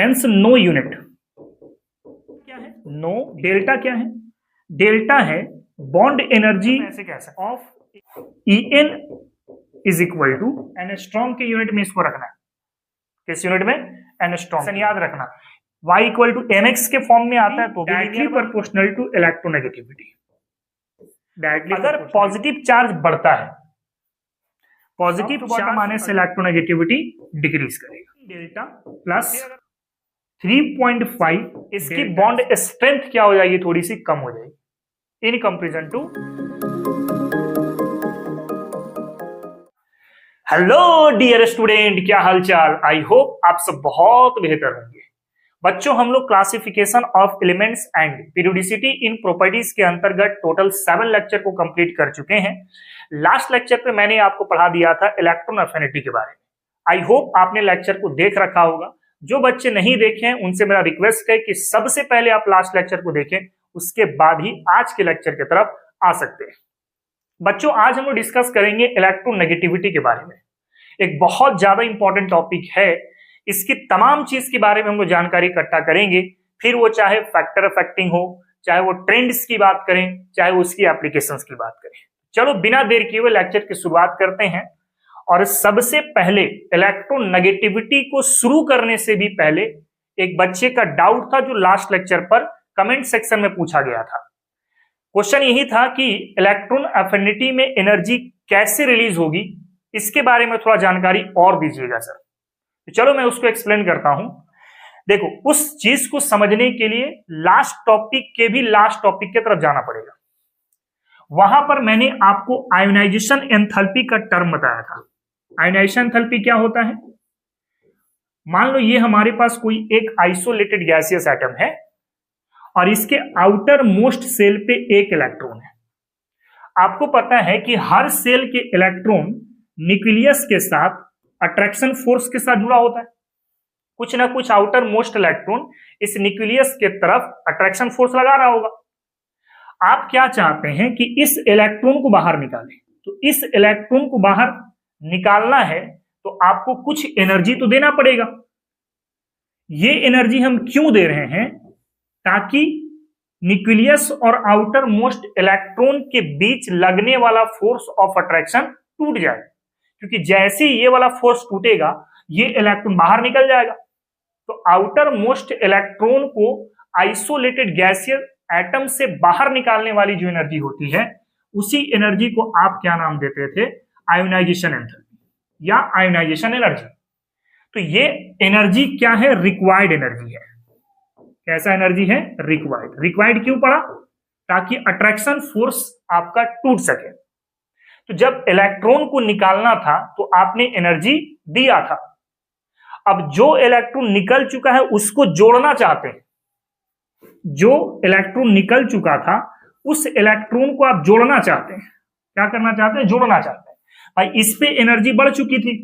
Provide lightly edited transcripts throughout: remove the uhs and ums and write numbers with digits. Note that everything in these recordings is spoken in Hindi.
हेंस नो यूनिट क्या है, नो डेल्टा क्या है, डेल्टा है बॉन्ड एनर्जी ऐसे कह सकते of En is equal to angstrom के यूनिट में इसको रखना है, किस यूनिट में, एंगस्ट्रॉम, याद रखना y इक्वल टू mx के फॉर्म में आता है तो directly proportional to electronegativity. Directly अगर पॉजिटिव चार्ज बढ़ता है, पॉजिटिव चार्ज आने से इलेक्ट्रोनेगेटिविटी डिक्रीज करेगा, डेल्टा प्लस 3.5 इसकी बॉन्ड स्ट्रेंथ क्या हो जाएगी, थोड़ी सी कम हो जाएगी in comparison to. Hello dear student, क्या हालचाल, आई होप आप सब बहुत बेहतर होंगे। बच्चों, हम लोग classification of elements and periodicity in properties के अंतर्गत टोटल 7 लेक्चर को कंप्लीट कर चुके हैं। लास्ट लेक्चर पे मैंने आपको पढ़ा दिया था इलेक्ट्रॉन अफिनिटी के बारे में। आई होप आपने लेक्चर को देख रखा होगा। जो बच्चे नहीं देखे हैं उनसे मेरा रिक्वेस्ट है कि सबसे पहले आप लास्ट लेक्चर को देखें, उसके बाद ही आज के लेक्चर की तरफ आ सकते हैं। बच्चों, आज हम लोग डिस्कस करेंगे इलेक्ट्रोनेगेटिविटी के बारे में। एक बहुत ज्यादा इंपॉर्टेंट टॉपिक है, इसकी तमाम चीज के बारे में हम लोग जानकारी इकट्ठा करेंगे, फिर वो चाहे फैक्टर अफेक्टिंग हो, चाहे वो ट्रेंड्स की बात करें, चाहे उसकी एप्लीकेशंस की बात करें। चलो बिना देर किए हुए लेक्चर की शुरुआत करते हैं। और सबसे पहले इलेक्ट्रोनेगेटिविटी को शुरू करने से भी पहले एक बच्चे का डाउट था जो लास्ट लेक्चर पर कमेंट सेक्शन में पूछा गया था। क्वेश्चन यही था कि इलेक्ट्रॉन अफिनिटी में एनर्जी कैसे रिलीज होगी, इसके बारे में थोड़ा जानकारी और दीजिएगा सर। तो चलो मैं उसको एक्सप्लेन करता हूं। देखो, उस चीज को समझने के लिए लास्ट टॉपिक के भी लास्ट टॉपिक की तरफ जाना पड़ेगा। वहां पर मैंने आपको आयोनाइजेशन एंथैल्पी का टर्म बताया था। आयोनाइजेशन एंथैल्पी क्या होता है, मान लो ये हमारे पास कोई एक आइसोलेटेड गैसियस एटम है और इसके आउटर मोस्ट सेल पे एक इलेक्ट्रॉन है। आपको पता है कि हर सेल के इलेक्ट्रॉन न्यूक्लियस के साथ अट्रैक्शन फोर्स के साथ जुड़ा होता है। कुछ ना कुछ आउटर मोस्ट इलेक्ट्रॉन इस न्यूक्लियस के तरफ अट्रैक्शन फोर्स लगा रहा होगा। आप क्या चाहते हैं कि इस इलेक्ट्रॉन को बाहर निकालें, तो इस इलेक्ट्रॉन को बाहर निकालना है तो आपको कुछ एनर्जी तो देना पड़ेगा। ये एनर्जी हम क्यों दे रहे हैं, ताकि न्यूक्लियस और आउटर मोस्ट इलेक्ट्रॉन के बीच लगने वाला फोर्स ऑफ अट्रैक्शन टूट जाए, क्योंकि जैसे ही ये वाला फोर्स टूटेगा ये इलेक्ट्रॉन बाहर निकल जाएगा। तो आउटर मोस्ट इलेक्ट्रॉन को आइसोलेटेड गैसियस एटम से बाहर निकालने वाली जो एनर्जी होती है, उसी एनर्जी को आप क्या नाम देते थे, आयोनाइजेशन एंथैल्पी या आयोनाइजेशन एनर्जी। तो ये एनर्जी क्या है, रिक्वायर्ड एनर्जी है। कैसा एनर्जी है, रिक्वायर्ड। रिक्वायर्ड क्यों पड़ा, ताकि अट्रैक्शन फोर्स आपका टूट सके। तो जब इलेक्ट्रॉन को निकालना था तो आपने एनर्जी दिया था। अब जो इलेक्ट्रॉन निकल चुका है उसको जोड़ना चाहते हैं। जो इलेक्ट्रॉन निकल चुका था उस इलेक्ट्रॉन को आप जोड़ना चाहते हैं। क्या करना चाहते हैं, जोड़ना चाहते हैं। भाई इस पे एनर्जी बढ़ चुकी थी,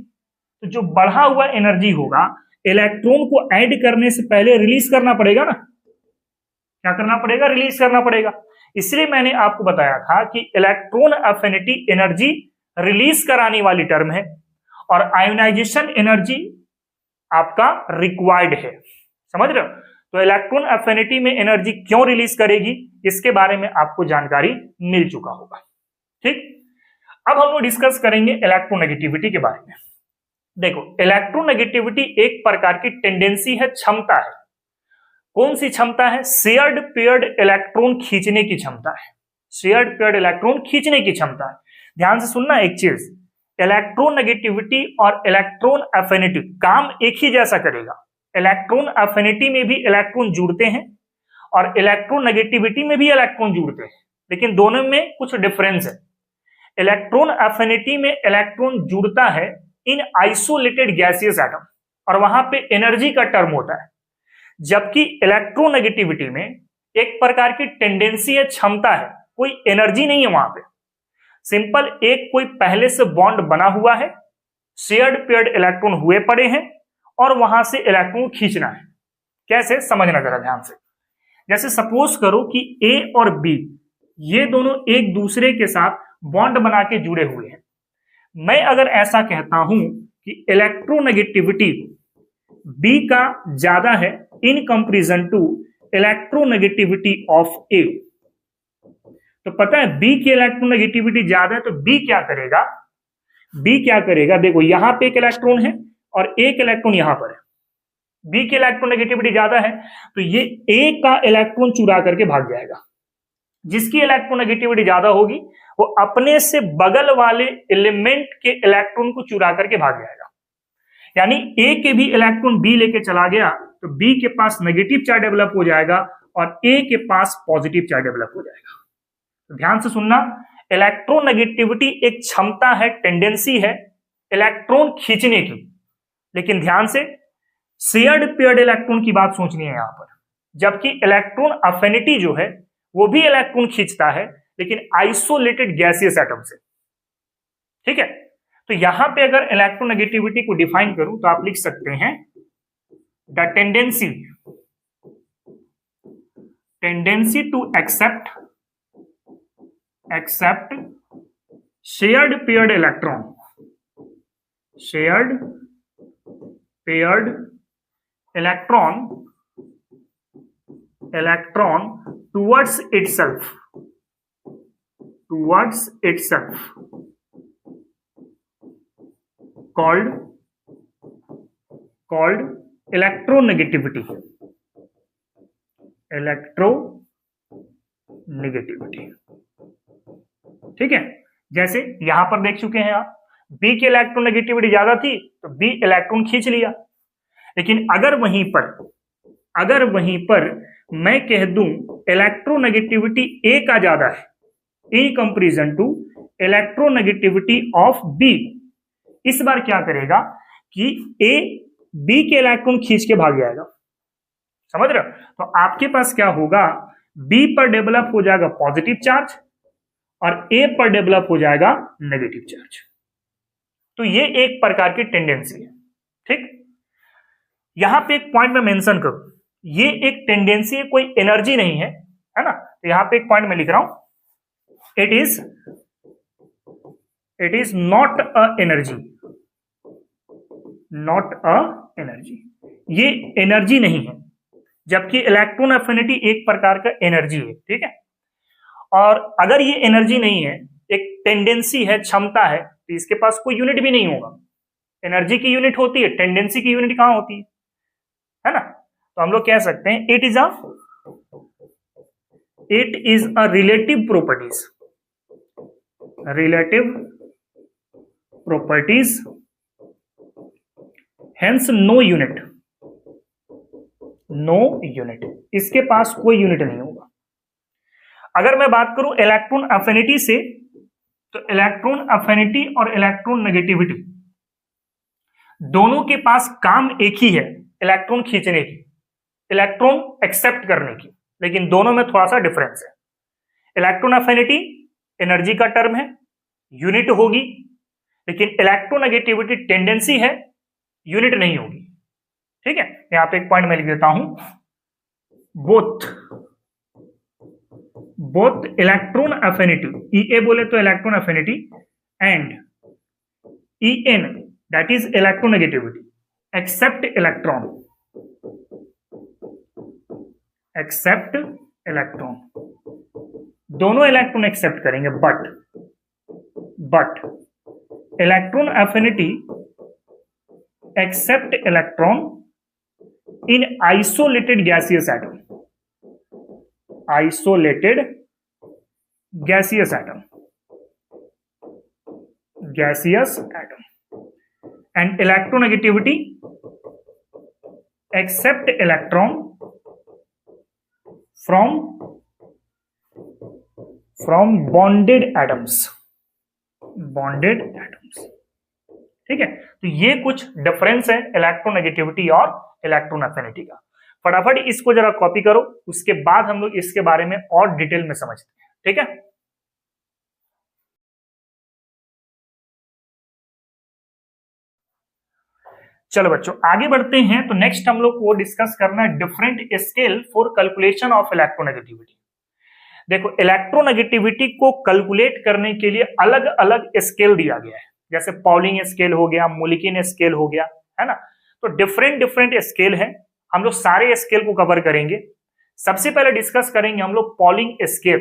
तो जो बढ़ा हुआ एनर्जी होगा इलेक्ट्रॉन को ऐड करने से पहले रिलीज करना पड़ेगा ना। क्या करना पड़ेगा, रिलीज करना पड़ेगा। इसलिए मैंने आपको बताया था कि इलेक्ट्रॉन अफिनिटी एनर्जी रिलीज कराने वाली टर्म है और आयोनाइजेशन एनर्जी आपका रिक्वायर्ड है। समझ रहे हो? तो इलेक्ट्रॉन अफिनिटी में एनर्जी क्यों रिलीज करेगी, इसके बारे में आपको जानकारी मिल चुका होगा। ठीक, अब हम लोग डिस्कस करेंगे इलेक्ट्रोनेगेटिविटी के बारे में। देखो, इलेक्ट्रोनेगेटिविटी एक प्रकार की टेंडेंसी है, क्षमता है। कौन सी क्षमता है, शेयर्ड पेयर्ड इलेक्ट्रॉन खींचने की क्षमता है। शेयर्ड पेयर्ड इलेक्ट्रॉन खींचने की क्षमता है। ध्यान से सुनना एक चीज, इलेक्ट्रोनेगेटिविटी और इलेक्ट्रॉन अफिनिटी काम एक ही जैसा करेगा। इलेक्ट्रॉन अफिनिटी में भी इलेक्ट्रॉन जुड़ते हैं और इलेक्ट्रोनेगेटिविटी में भी इलेक्ट्रॉन जुड़ते हैं, लेकिन दोनों में कुछ डिफरेंस है। इलेक्ट्रॉन अफिनिटी में इलेक्ट्रॉन जुड़ता है इन आइसोलेटेड गैसियस एटम और वहां पे एनर्जी का टर्म होता है, जबकि इलेक्ट्रोनेगेटिविटी में एक प्रकार की टेंडेंसी है, क्षमता है, कोई एनर्जी नहीं है वहां पे। सिंपल एक कोई पहले से बॉन्ड बना हुआ है, शेयर्ड पेयर्ड इलेक्ट्रॉन हुए पड़े हैं और वहां से इलेक्ट्रॉन खींचना है। कैसे, समझना जरा ध्यान से। जैसे सपोज करो कि ए और बी ये दोनों एक दूसरे के साथ बॉन्ड बना के जुड़े हुए हैं। मैं अगर ऐसा कहता हूं कि इलेक्ट्रोनेगेटिविटी बी का ज्यादा है in comparison to electronegativity of A. तो पता है बी की इलेक्ट्रोनेगेटिविटी ज्यादा है, तो बी क्या करेगा, बी क्या करेगा, देखो यहां पे एक इलेक्ट्रॉन है और एक इलेक्ट्रॉन यहां पर है, बी की इलेक्ट्रोनेगेटिविटी ज्यादा है तो ये ए का इलेक्ट्रॉन चुरा करके भाग जाएगा। जिसकी इलेक्ट्रोनेगेटिविटी ज्यादा होगी वो अपने से बगल वाले एलिमेंट के इलेक्ट्रॉन को चुरा करके भाग जाएगा। यानी ए के भी इलेक्ट्रॉन बी लेके चला गया तो बी के पास नेगेटिव चार्ज डेवलप हो जाएगा और ए के पास पॉजिटिव चार्ज डेवलप हो जाएगा। तो ध्यान से सुनना, इलेक्ट्रोनेगेटिविटी एक क्षमता है, टेंडेंसी है इलेक्ट्रॉन खींचने की, लेकिन ध्यान से शेयर्ड पेयर्ड इलेक्ट्रॉन की बात सोचनी है यहां पर। जबकि इलेक्ट्रॉन अफिनिटी जो है वो भी इलेक्ट्रॉन खींचता है लेकिन आइसोलेटेड गैसियस एटम से। ठीक है, तो यहां पे अगर इलेक्ट्रोनेगेटिविटी को डिफाइन करूं तो आप लिख सकते हैं the tendency to accept shared paired electron towards itself called electronegativity। ठीक है, जैसे यहां पर देख चुके हैं आप, बी की इलेक्ट्रोनेगेटिविटी ज्यादा थी तो बी इलेक्ट्रॉन खींच लिया, लेकिन अगर वहीं पर मैं कह दूं इलेक्ट्रोनेगेटिविटी ए का ज्यादा है in comparison to electronegativity of B, इस बार क्या करेगा कि ए बी के इलेक्ट्रॉन खींच के भाग जाएगा। समझ रहे हो? तो आपके पास क्या होगा, बी पर डेवलप हो जाएगा पॉजिटिव चार्ज और ए पर डेवलप हो जाएगा नेगेटिव चार्ज। तो ये एक प्रकार की टेंडेंसी है। ठीक, यहां पे एक पॉइंट में मेंशन करूं, ये एक टेंडेंसी है, कोई एनर्जी नहीं है, है ना। तो यहां पे एक पॉइंट में लिख रहा हूं, it is not a energy, ये एनर्जी नहीं है, जबकि इलेक्ट्रॉन अफिनिटी एक प्रकार का एनर्जी है। ठीक है, और अगर ये एनर्जी नहीं है, एक टेंडेंसी है, क्षमता है, तो इसके पास कोई यूनिट भी नहीं होगा। एनर्जी की यूनिट होती है, टेंडेंसी की यूनिट कहां होती है ना। तो हम लोग कह सकते हैं it is a relative properties hence no unit, इसके पास कोई यूनिट नहीं होगा। अगर मैं बात करूं इलेक्ट्रॉन अफिनिटी से, तो इलेक्ट्रॉन अफिनिटी और इलेक्ट्रॉन नेगेटिविटी दोनों के पास काम एक ही है, इलेक्ट्रॉन खींचने की, इलेक्ट्रॉन एक्सेप्ट करने की, लेकिन दोनों में थोड़ा सा डिफरेंस है। इलेक्ट्रॉन अफिनिटी एनर्जी का टर्म है, यूनिट होगी, लेकिन इलेक्ट्रोनेगेटिविटी टेंडेंसी है, यूनिट नहीं होगी। ठीक है, यहां पे एक पॉइंट मैं लिख देता हूं, both electron affinity, E A बोले तो electron affinity, and E N that is electronegativity accept electron, दोनों इलेक्ट्रॉन एक्सेप्ट करेंगे, but electron affinity accept electron in isolated gaseous atom and electronegativity accept electron from bonded atoms। ठीक है, तो ये कुछ डिफरेंस है इलेक्ट्रोनेगेटिविटी और इलेक्ट्रॉन अफिनिटी का। फटाफट इसको जरा कॉपी करो, उसके बाद हम लोग इसके बारे में और डिटेल में समझते हैं। ठीक है, चलो बच्चों आगे बढ़ते हैं। तो नेक्स्ट हम लोग को डिस्कस करना है different scale for calculation of electronegativity. देखो, इलेक्ट्रोनेगेटिविटी को कैलकुलेट करने के लिए अलग अलग स्केल दिया गया है, जैसे पॉलिंग स्केल हो गया, मोलिकिन स्केल हो गया, है ना। तो डिफरेंट डिफरेंट स्केल है, हम लोग सारे स्केल को कवर करेंगे। सबसे पहले डिस्कस करेंगे हम लोग पॉलिंग स्केल।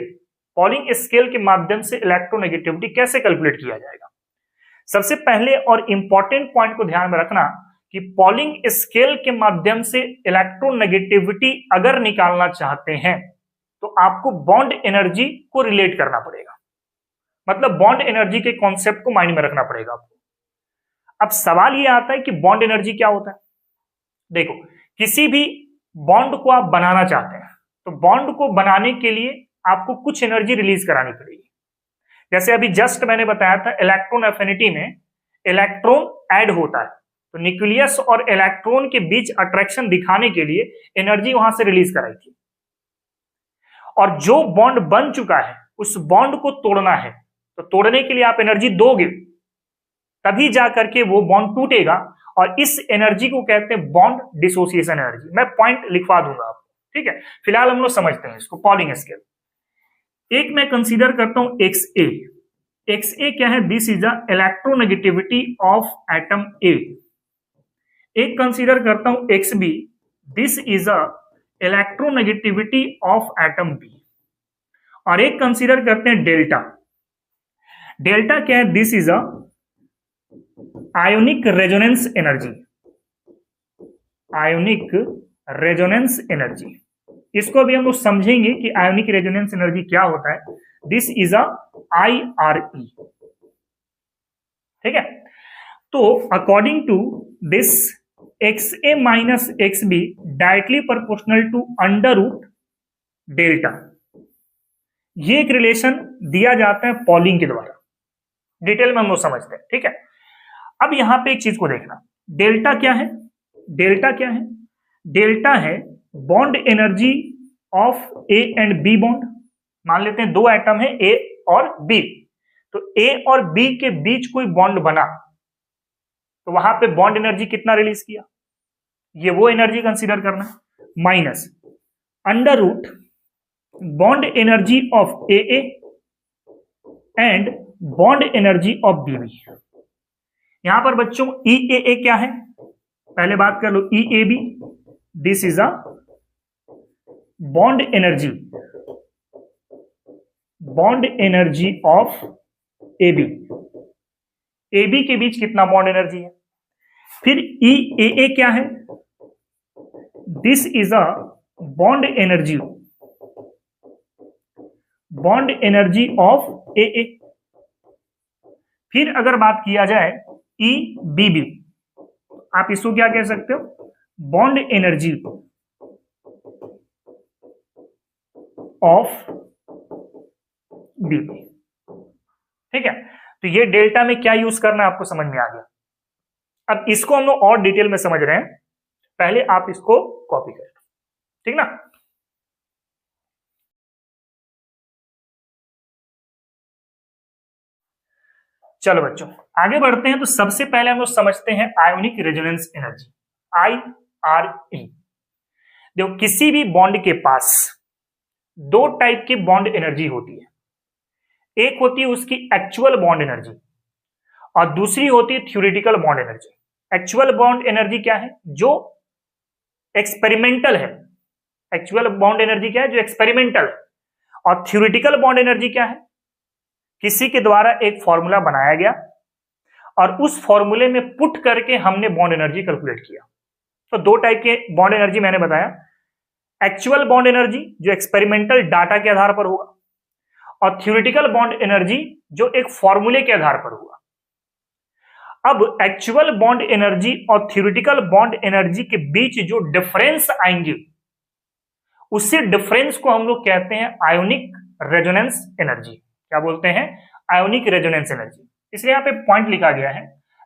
पॉलिंग स्केल के माध्यम से इलेक्ट्रोनेगेटिविटी कैसे कैलकुलेट किया जाएगा। सबसे पहले और इंपॉर्टेंट पॉइंट को ध्यान में रखना कि पॉलिंग स्केल के माध्यम से इलेक्ट्रोनेगेटिविटी अगर निकालना चाहते हैं तो आपको बॉन्ड एनर्जी को रिलेट करना पड़ेगा, मतलब बॉन्ड एनर्जी के कॉन्सेप्ट को माइंड में रखना पड़ेगा आपको। अब सवाल यह आता है कि बॉन्ड एनर्जी क्या होता है। देखो, किसी भी बॉन्ड को आप बनाना चाहते हैं तो बॉन्ड को बनाने के लिए आपको कुछ एनर्जी रिलीज करानी पड़ेगी। जैसे अभी जस्ट मैंने बताया था, इलेक्ट्रॉन एफिनिटी में इलेक्ट्रॉन ऐड होता है तो न्यूक्लियस और इलेक्ट्रॉन के बीच अट्रैक्शन दिखाने के लिए एनर्जी वहां से रिलीज कराई थी। और जो बॉन्ड बन चुका है उस बॉन्ड को तोड़ना है तो तोड़ने के लिए आप एनर्जी दोगे, तभी जाकर के वो बॉन्ड टूटेगा, और इस एनर्जी को कहते हैं बॉन्ड डिसोसिएशन एनर्जी। मैं पॉइंट लिखवा दूंगा आपको, ठीक है। फिलहाल हम लोग समझते हैं इसको, पॉलिंग स्केल। एक मैं कंसीडर करता हूं XA। XA क्या है? This is the electronegativity of atom A। एक कंसीडर करता हूं XB। This is a electronegativity of atom B। और एक कंसीडर करते हैं डेल्टा। डेल्टा क्या है? This is a ionic resonance energy. Ionic resonance energy, इसको भी हम लोग समझेंगे कि आयोनिक रेजोनेंस एनर्जी क्या होता है। दिस इज अ IRE, ठीक है। तो according to this XA minus XB directly proportional to under root delta, ये एक रिलेशन दिया जाता है पॉलिंग के द्वारा। डिटेल में हम लोग समझते हैं, ठीक है। अब यहां पे एक चीज को देखना, डेल्टा क्या है? डेल्टा क्या है? डेल्टा है bond energy of A and B bond. मान लेते हैं दो एटम है A और B, तो A और B के बीच कोई बॉन्ड बना तो वहां पे बॉन्ड एनर्जी कितना रिलीज किया, ये वो एनर्जी कंसीडर करना, minus under root bond energy of AA and bond energy of BB। यहां पर बच्चों EAA क्या है? पहले बात कर लो EAB। This is a bond energy, bond energy of AB। AB के बीच कितना बॉन्ड एनर्जी है? फिर EAA क्या है? This is a bond energy, bond energy of AA। फिर अगर बात किया जाए EBB, आप इसको क्या कह सकते हो? बॉन्ड एनर्जी ऑफ BB, ठीक है। तो ये डेल्टा में क्या यूज करना है आपको समझ में आ गया। अब इसको हम लोग और डिटेल में समझ रहे हैं, पहले आप इसको कॉपी करें, ठीक ना। चलो बच्चों आगे बढ़ते हैं। तो सबसे पहले हम लोग समझते हैं आयोनिक रेजोनेंस एनर्जी, IRE। देखो, किसी भी बॉन्ड के पास दो टाइप की बॉन्ड एनर्जी होती है। एक होती है उसकी एक्चुअल बॉन्ड एनर्जी और दूसरी होती है theoretical bond energy. Actual bond energy क्या है? जो एक्सपेरिमेंटल है। एक्चुअल बॉन्ड एनर्जी क्या है? जो एक्सपेरिमेंटल है। और थ्योरेटिकल बॉन्ड एनर्जी क्या है? किसी के द्वारा एक फॉर्मूला बनाया गया और उस फॉर्मूले में पुट करके हमने बॉन्ड एनर्जी कैलकुलेट किया। तो दो टाइप के बॉन्ड एनर्जी मैंने बताया, एक्चुअल बॉन्ड एनर्जी जो एक्सपेरिमेंटल डाटा के आधार पर होगा, और थ्योरेटिकल बॉन्ड एनर्जी जो एक फॉर्मूले के आधार पर होगा। अब एक्चुअल बॉन्ड एनर्जी और थ्योरेटिकल बॉन्ड एनर्जी के बीच जो डिफरेंस आएंगे उसी डिफरेंस को हम लोग कहते हैं आयोनिक रेजोनेंस एनर्जी। क्या बोलते हैं? Ionic resonance energy. इसलिए यहां पे पॉइंट लिखा गया है,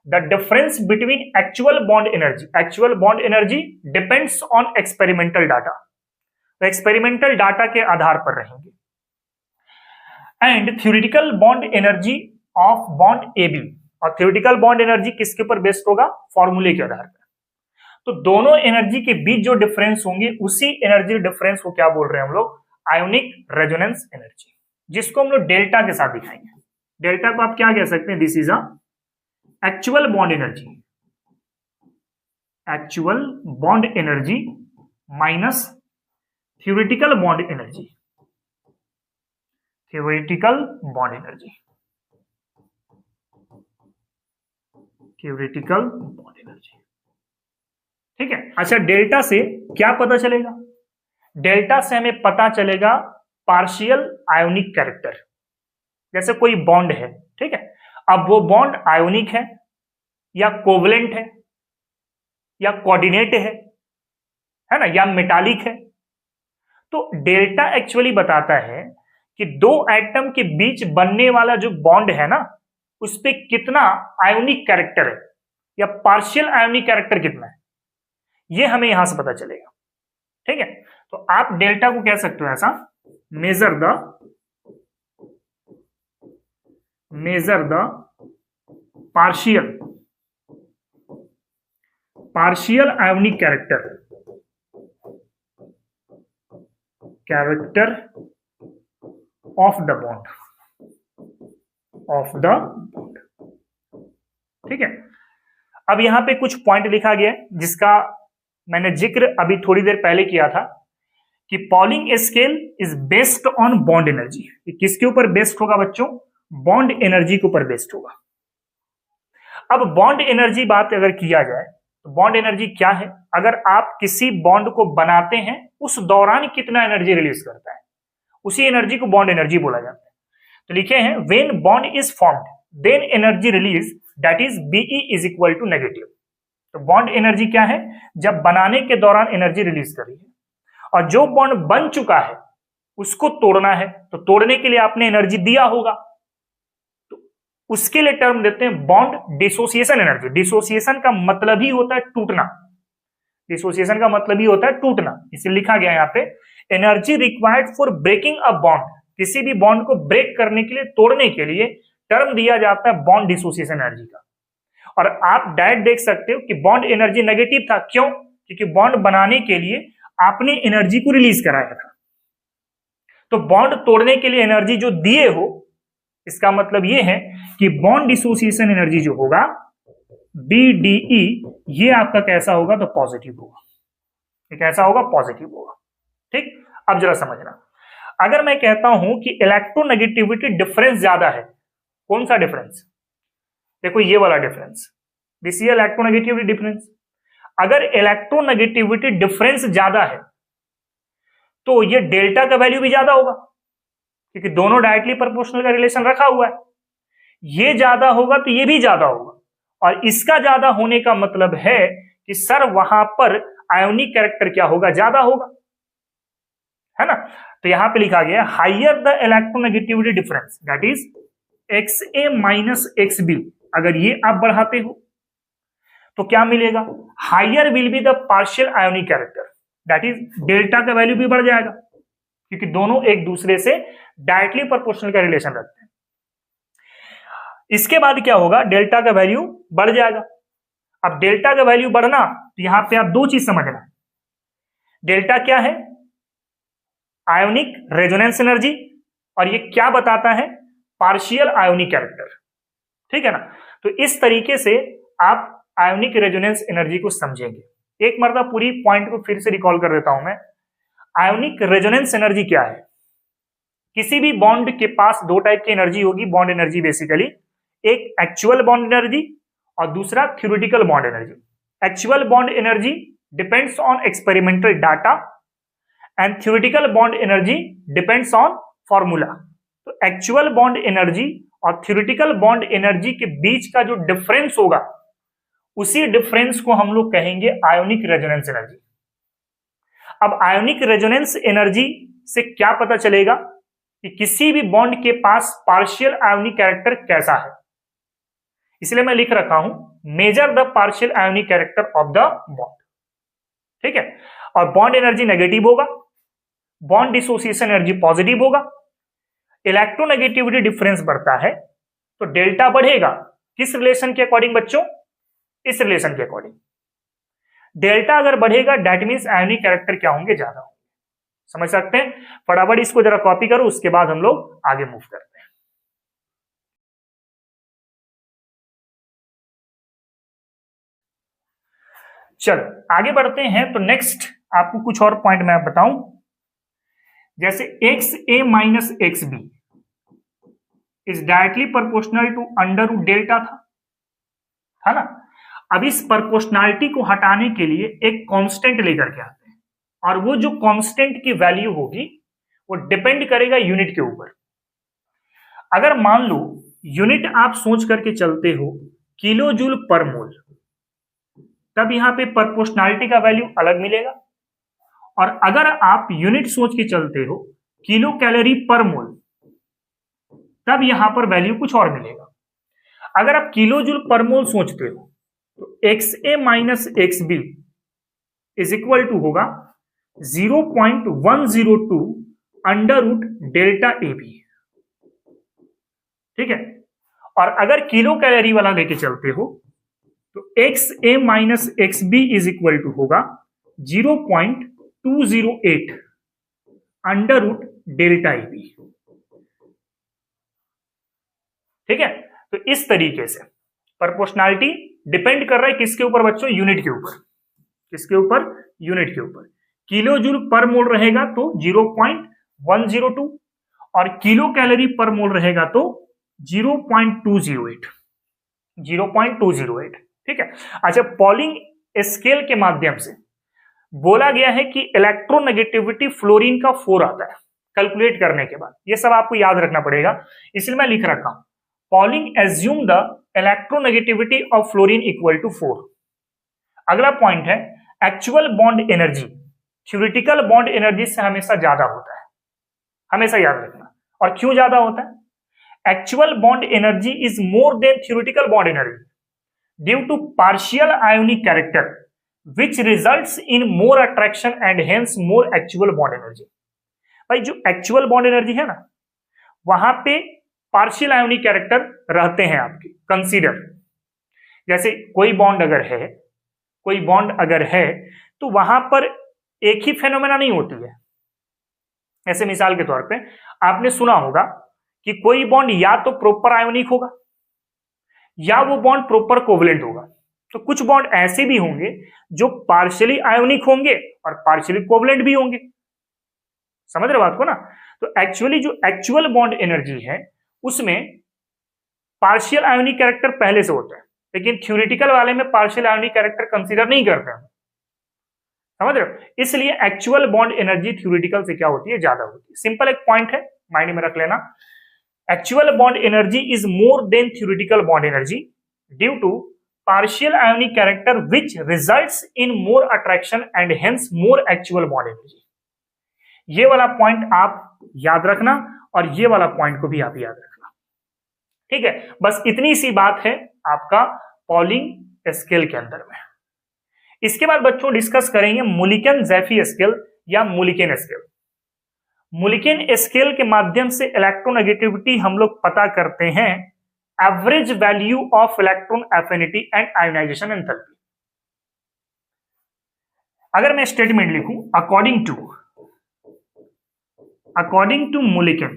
the difference between actual bond energy, actual bond energy depends on experimental data. तो एक्सपेरिमेंटल डाटा के आधार पर रहेंगे। And theoretical bond energy of bond AB, और थ्योरेटिकल बॉन्ड एनर्जी किसके ऊपर बेस्ड होगा? फॉर्मूले के आधार पर। तो दोनों एनर्जी के बीच जो डिफरेंस होंगे उसी एनर्जी डिफरेंस को क्या बोल रहे हैं हम लोग? आयोनिक रेजोनेंस एनर्जी, जिसको हम लोग डेल्टा के साथ दिखाएंगे। डेल्टा को आप क्या कह सकते हैं? This is a actual bond energy, actual bond energy minus theoretical bond energy, theoretical bond energy, theoretical bond energy. ठीक है। अच्छा, डेल्टा से क्या पता चलेगा? डेल्टा से हमें पता चलेगा पार्शियल आयोनिक कैरेक्टर। जैसे कोई बॉन्ड है, ठीक है, अब वो बॉन्ड आयोनिक है या कोवलेंट है या कोऑर्डिनेट है ना, या मेटालिक है। तो डेल्टा एक्चुअली बताता है कि दो एटम के बीच बनने वाला जो बॉन्ड है ना, उस पे कितना आयोनिक कैरेक्टर है या पार्शियल आयोनिक कैरेक्टर कितना है, ये हमें यहां से पता चलेगा। ठीक है, तो आप डेल्टा को कह सकते हो ऐसा, measure the partial ionic character of the bond, ठीक है। अब यहां पे कुछ पॉइंट लिखा गया है जिसका मैंने जिक्र अभी थोड़ी देर पहले किया था कि polling scale is based on bond energy. किसके ऊपर बेस्ड होगा बच्चों? बॉन्ड एनर्जी के ऊपर बेस्ड होगा। अब बॉन्ड एनर्जी बात अगर किया जाए तो बॉन्ड एनर्जी क्या है? अगर आप किसी बॉन्ड को बनाते हैं उस दौरान कितना एनर्जी रिलीज करता है, उसी एनर्जी को बॉन्ड एनर्जी बोला जाता है। तो लिखे हैं when bond is formed then energy release that is BE is equal to negative. तो बॉन्ड एनर्जी क्या है? जब बनाने के दौरान एनर्जी रिलीज कर रही है, और जो बॉन्ड बन चुका है उसको तोड़ना है, तो तोड़ने के लिए आपने एनर्जी दिया होगा, तो उसके लिए टर्म देते हैं बॉन्ड डिसोसिएशन एनर्जी। डिसोसिएशन का मतलब ही होता है टूटना, डिसोसिएशन का मतलब ही होता है टूटना। इसे लिखा गया यहाँ पे energy required for breaking a bond. किसी भी बॉन्ड को ब्रेक करने के लिए, तोड़ने के लिए टर्म दिया जाता है बॉन्ड डिसोसिएशन एनर्जी का। और आप डायरेक्ट देख सकते हो कि बॉन्ड एनर्जी नेगेटिव था। क्यों? क्योंकि बॉन्ड बनाने के लिए आपने एनर्जी को रिलीज कराया था। तो बॉन्ड तोड़ने के लिए एनर्जी जो दिए हो, इसका मतलब यह है कि बॉन्ड डिसोसिएशन एनर्जी जो होगा BDE, ये आपका कैसा होगा? तो पॉजिटिव होगा। ये कैसा होगा? पॉजिटिव होगा। ठीक, अब जरा समझना, अगर मैं कहता हूं कि इलेक्ट्रोनेगेटिविटी डिफरेंस ज्यादा है, कौन सा डिफरेंस? देखो ये वाला difference, this is electronegativity difference. अगर इलेक्ट्रोनेगेटिविटी डिफरेंस ज्यादा है तो ये डेल्टा का वैल्यू भी ज्यादा होगा, क्योंकि दोनों डायरेक्टली प्रोपोर्शनल का रिलेशन रखा हुआ है। ये ज्यादा होगा तो ये भी ज्यादा होगा, और इसका ज्यादा होने का मतलब है कि सर वहां पर आयोनिक कैरेक्टर क्या होगा? ज्यादा होगा, है ना। तो यहां पे लिखा गया higher the electronegativity difference that is XA minus XB। अगर ये आप बढ़ाते हो तो क्या मिलेगा? Higher will be the partial ionic character, that is delta का वैल्यू भी बढ़ जाएगा, क्योंकि दोनों एक दूसरे से डायरेक्टली प्रोपोर्शनल का रिलेशन रखते हैं। इसके बाद क्या होगा? डेल्टा का वैल्यू बढ़ जाएगा। अब डेल्टा का वैल्यू बढ़ना, तो यहां पे आप दो चीज समझना। डेल्टा क्या है? आयोनिक रेजोनेंस एनर्जी, और ये क्या बताता है? Partial ionic character. ठीक है ना। तो इस तरीके से आप आयोनिक रेजोनेंस एनर्जी को समझेंगे। एक मर्तबा पूरी पॉइंट को फिर से रिकॉल कर देता हूं मैं। आयोनिक रेजोनेंस एनर्जी क्या है? किसी भी बॉन्ड के पास दो टाइप की एनर्जी होगी, बॉन्ड एनर्जी बेसिकली, एक एक्चुअल बॉन्ड एनर्जी और दूसरा theoretical bond energy. Actual bond energy depends on experimental data and theoretical bond energy depends on formula. तो एक्चुअल बॉन्ड एनर्जी और थ्योरेटिकल बॉन्ड एनर्जी के बीच का जो डिफरेंस होगा, उसी डिफरेंस को हम लोग कहेंगे आयोनिक रेजोनेंस एनर्जी। अब आयोनिक रेजोनेंस एनर्जी से क्या पता चलेगा कि किसी भी बॉन्ड के पास पार्शियल आयोनिक कैरेक्टर कैसा है? इसलिए मैं लिख रखा हूं measure the partial ionic character of the bond. ठीक है, और बॉन्ड एनर्जी नेगेटिव होगा, बॉन्ड डिसोसिएशन एनर्जी पॉजिटिव होगा, इलेक्ट्रोनेगेटिविटी डिफरेंस बढ़ता है तो डेल्टा बढ़ेगा। किस रिलेशन के अकॉर्डिंग बच्चों? इस रिलेशन के अकॉर्डिंग। डेल्टा अगर बढ़ेगा दैट मींस आयोनिक कैरेक्टर क्या होंगे? ज्यादा होंगे। समझ सकते हैं? फटाफट इसको जरा कॉपी करो, उसके बाद हम लोग आगे मूव करते हैं। चलो आगे बढ़ते हैं। तो नेक्स्ट आपको कुछ और पॉइंट मैं बताऊं, जैसे X A minus X B is directly proportional to under root delta था ना। अब इस प्रोपोर्शनलिटी को हटाने के लिए एक कांस्टेंट लेकर के आते हैं, और वो जो कांस्टेंट की वैल्यू होगी वो डिपेंड करेगा यूनिट के ऊपर। अगर मान लो यूनिट आप सोच करके चलते हो किलो जूल पर मोल, तब यहां पे प्रोपोर्शनलिटी का वैल्यू अलग मिलेगा। और अगर आप यूनिट सोच के चलते हो किलो कैलोरी पर मोल, तब यहां पर वैल्यू कुछ और मिलेगा। अगर आप किलो जूल पर मोल सोचते हो तो X A minus X B is equal to होगा 0.102 under root delta A B, ठीक है। और अगर किलो कैलोरी वाला लेके चलते हो तो X A minus X B is equal to होगा 0.208 under root delta A B, ठीक है। तो इस तरीके से प्रोपोर्शनलिटी डिपेंड कर रहा है किसके ऊपर बच्चों, यूनिट के ऊपर। किसके ऊपर, यूनिट के ऊपर। किलो जूल पर मोल रहेगा तो 0.102 और किलो कैलोरी पर मोल रहेगा तो 0.208, ठीक है। अच्छा, पॉलिंग स्केल के माध्यम से बोला गया है कि इलेक्ट्रोनेगेटिविटी फ्लोरीन का 4 आता है कैलकुलेट करने के बाद। ये सब आपको याद रखना पड़ेगा, इसलिए मैं लिख रखा हूं। Pauling assume the electronegativity of fluorine equal to 4। अगला पॉइंट है actual bond energy theoretical bond energy से हमेशा ज्यादा होता है, हमेशा याद रखना। और क्यों ज्यादा होता है? Actual bond energy is more than theoretical bond energy due to partial ionic character which results in more attraction and hence more actual bond energy. भाई जो एक्चुअल बॉन्ड एनर्जी है ना, वहां पे पार्शियल आयोनिक कैरेक्टर रहते हैं आपके। कंसीडर जैसे कोई बॉन्ड अगर है तो वहां पर एक ही फेनोमेना नहीं होती है। ऐसे मिसाल के तौर पे आपने सुना होगा कि कोई बॉन्ड या तो प्रॉपर आयोनिक होगा या वो बॉन्ड प्रॉपर कोवलेंट होगा। तो कुछ बॉन्ड ऐसे भी होंगे जो पार्शियली आयोनिक होंगे और पार्शियली कोवलेंट भी होंगे। समझ रहे बात को ना? तो एक्चुअली जो एक्चुअल बॉन्ड एनर्जी है उसमें पार्शियल आयोनिक कैरेक्टर पहले से होता है, लेकिन थ्योरेटिकल वाले में पार्शियल आयोनिक कैरेक्टर कंसीडर नहीं करते हैं। समझ रहे हो? इसलिए एक्चुअल बॉन्ड एनर्जी थ्योरेटिकल से क्या होती है, ज्यादा होती है। सिंपल एक पॉइंट है, माइंड में रख लेना। Actual bond energy is more than theoretical bond energy due to partial ionic character which results in more attraction and hence more actual bond energy. ये वाला पॉइंट आप याद रखना और ये वाला पॉइंट को भी आप याद रखना, ठीक है। बस इतनी सी बात है आपका पॉलिंग स्केल के अंदर में। इसके बाद बच्चों डिस्कस करेंगे मुलिकन-ज़ैफी स्केल या मुलिकन स्केल। मुलिकन स्केल के माध्यम से इलेक्ट्रोनेगेटिविटी हम लोग पता करते हैं average value of electron affinity and ionization enthalpy. अगर मैं स्टेटमेंट लिखूं according to Mulliken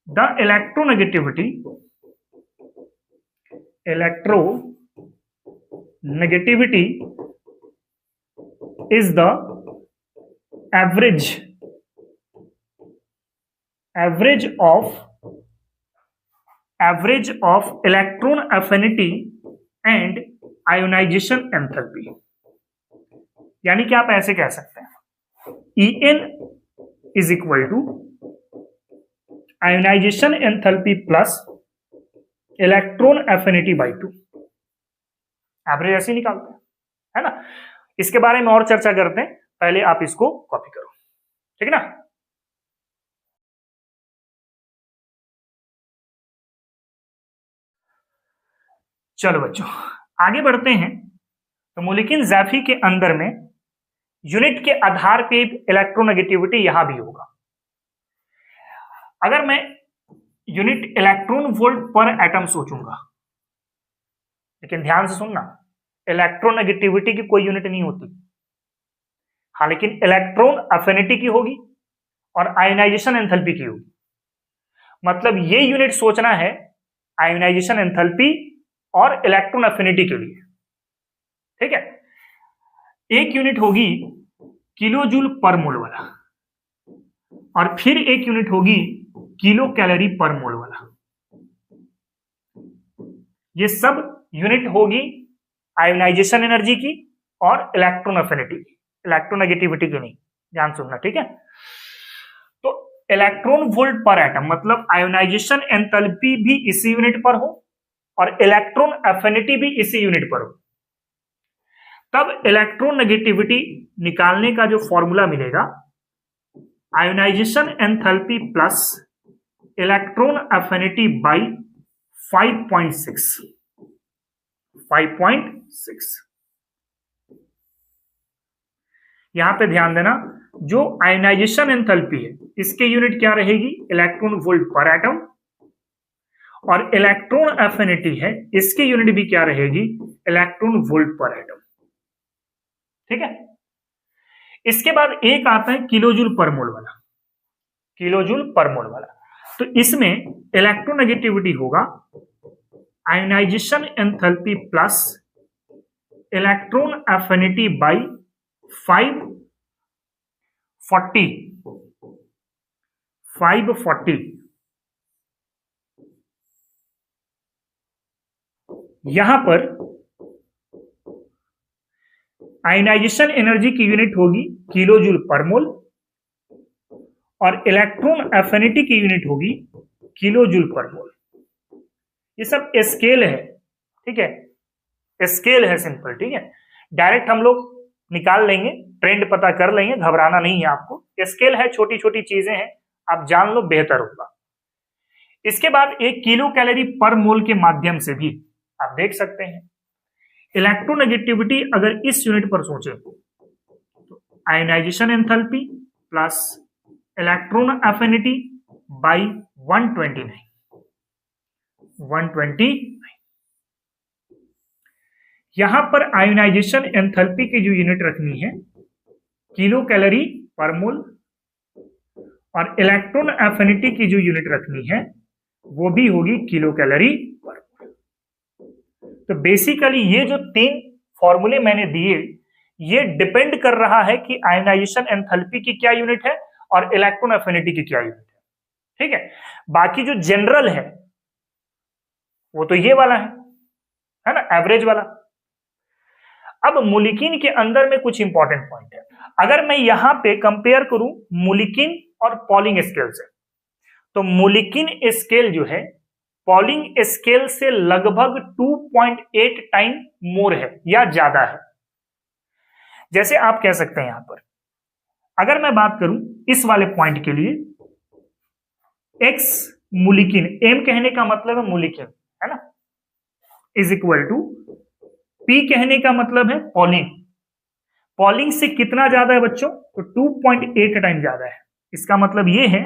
the electronegativity is the average of electron affinity and ionization enthalpy। यानी कि आप ऐसे कह सकते हैं En is equal to ionization enthalpy plus electron affinity by 2। Average ऐसे निकालते हैं, है ना। इसके बारे में और चर्चा करते हैं, पहले आप इसको कॉपी करो, ठीक है ना। चलो बच्चों आगे बढ़ते हैं। तो मुलिकन-ज़ैफी के अंदर में यूनिट के आधार पे इलेक्ट्रोनेगेटिविटी यहां भी होगा। अगर मैं यूनिट इलेक्ट्रॉन वोल्ट पर एटम सोचूंगा, लेकिन ध्यान से सुनना, इलेक्ट्रोनेगेटिविटी की कोई यूनिट नहीं होती। हाँ, लेकिन इलेक्ट्रॉन अफिनिटी की होगी और आयोनाइजेशन एंथैल्पी की होगी। मतलब ये यूनिट सोचना है आयोनाइजेशन एंथैल्पी और इलेक्ट्रॉन एफिनिटी के लिए। ठीक है, एक यूनिट होगी किलो जूल पर मोल वाला, और फिर एक यूनिट होगी किलो कैलोरी पर मोल वाला। ये सब यूनिट होगी आयोनाइजेशन एनर्जी की और इलेक्ट्रॉन एफिनिटी की, इलेक्ट्रोनेगेटिविटी की नहीं, ध्यान सुनना। ठीक है, तो इलेक्ट्रॉन वोल्ट पर एटम मतलब आयोनाइजेशन एंथैल्पी भी इसी यूनिट पर हो और इलेक्ट्रॉन एफिनिटी भी इसी यूनिट पर हो, तब इलेक्ट्रॉन नेगेटिविटी निकालने का जो फॉर्मूला मिलेगा, ionisation enthalpy plus electron affinity by 5.6। यहां पे ध्यान देना, जो आयोनाइजेशन एंथैल्पी है इसके यूनिट क्या रहेगी, इलेक्ट्रॉन वोल्ट पर एटम, और इलेक्ट्रॉन एफिनिटी है इसकी यूनिट भी क्या रहेगी, इलेक्ट्रॉन वोल्ट पर एटम। ठीक है, इसके बाद एक आता है किलोजूल पर मोल वाला, किलोजूल पर मोल वाला। तो इसमें इलेक्ट्रोनेगेटिविटी होगा ionisation enthalpy plus electron affinity by 540। यहां पर आयोनाइजेशन एनर्जी की यूनिट होगी किलोजूल पर मोल और इलेक्ट्रॉन एफिनिटी की यूनिट होगी किलोजूल पर मोल। ये सब स्केल है। ठीक है, स्केल है सिंपल। ठीक है, डायरेक्ट हम लोग निकाल लेंगे, ट्रेंड पता कर लेंगे, घबराना नहीं है आपको। स्केल है, छोटी छोटी चीजें हैं, आप जान लो बेहतर होगा। इसके बाद एक किलो कैलोरी पर मोल के माध्यम से भी आप देख सकते हैं इलेक्ट्रोनेगेटिविटी अगर इस यूनिट पर सोचे तो ionisation enthalpy plus electron affinity by 129। यहां पर आयोनाइजेशन एंथैल्पी की जो यूनिट रखनी है किलो कैलोरी पर मोल और इलेक्ट्रॉन एफिनिटी की जो यूनिट रखनी है वो भी होगी किलो कैलोरी पर मोल। तो बेसिकली ये जो तीन फॉर्मूले मैंने दिए ये डिपेंड कर रहा है कि आयोनाइजेशन एंथैल्पी की क्या यूनिट है और इलेक्ट्रॉन एफिनिटी की क्या यूनिट है। ठीक है, बाकी जो जनरल है वो तो ये वाला है ना, एवरेज वाला। अब मोलिकिन के अंदर में कुछ इंपॉर्टेंट पॉइंट है। अगर मैं यहां पे कंपेयर करूं मोलिकिन और पॉलिंग स्केल से, तो मोलिकिन स्केल जो है पॉलिंग स्केल से लगभग 2.8 टाइम मोर है या ज्यादा है। जैसे आप कह सकते हैं यहां पर, अगर मैं बात करूं इस वाले पॉइंट के लिए, एक्स मोलिकिन, एम कहने का मतलब है मोलिकिन, है ना, इज इक्वल टू पी कहने का मतलब है पॉलिंग। पॉलिंग से कितना ज्यादा है बच्चों, तो 2.8 टाइम ज्यादा है। इसका मतलब ये है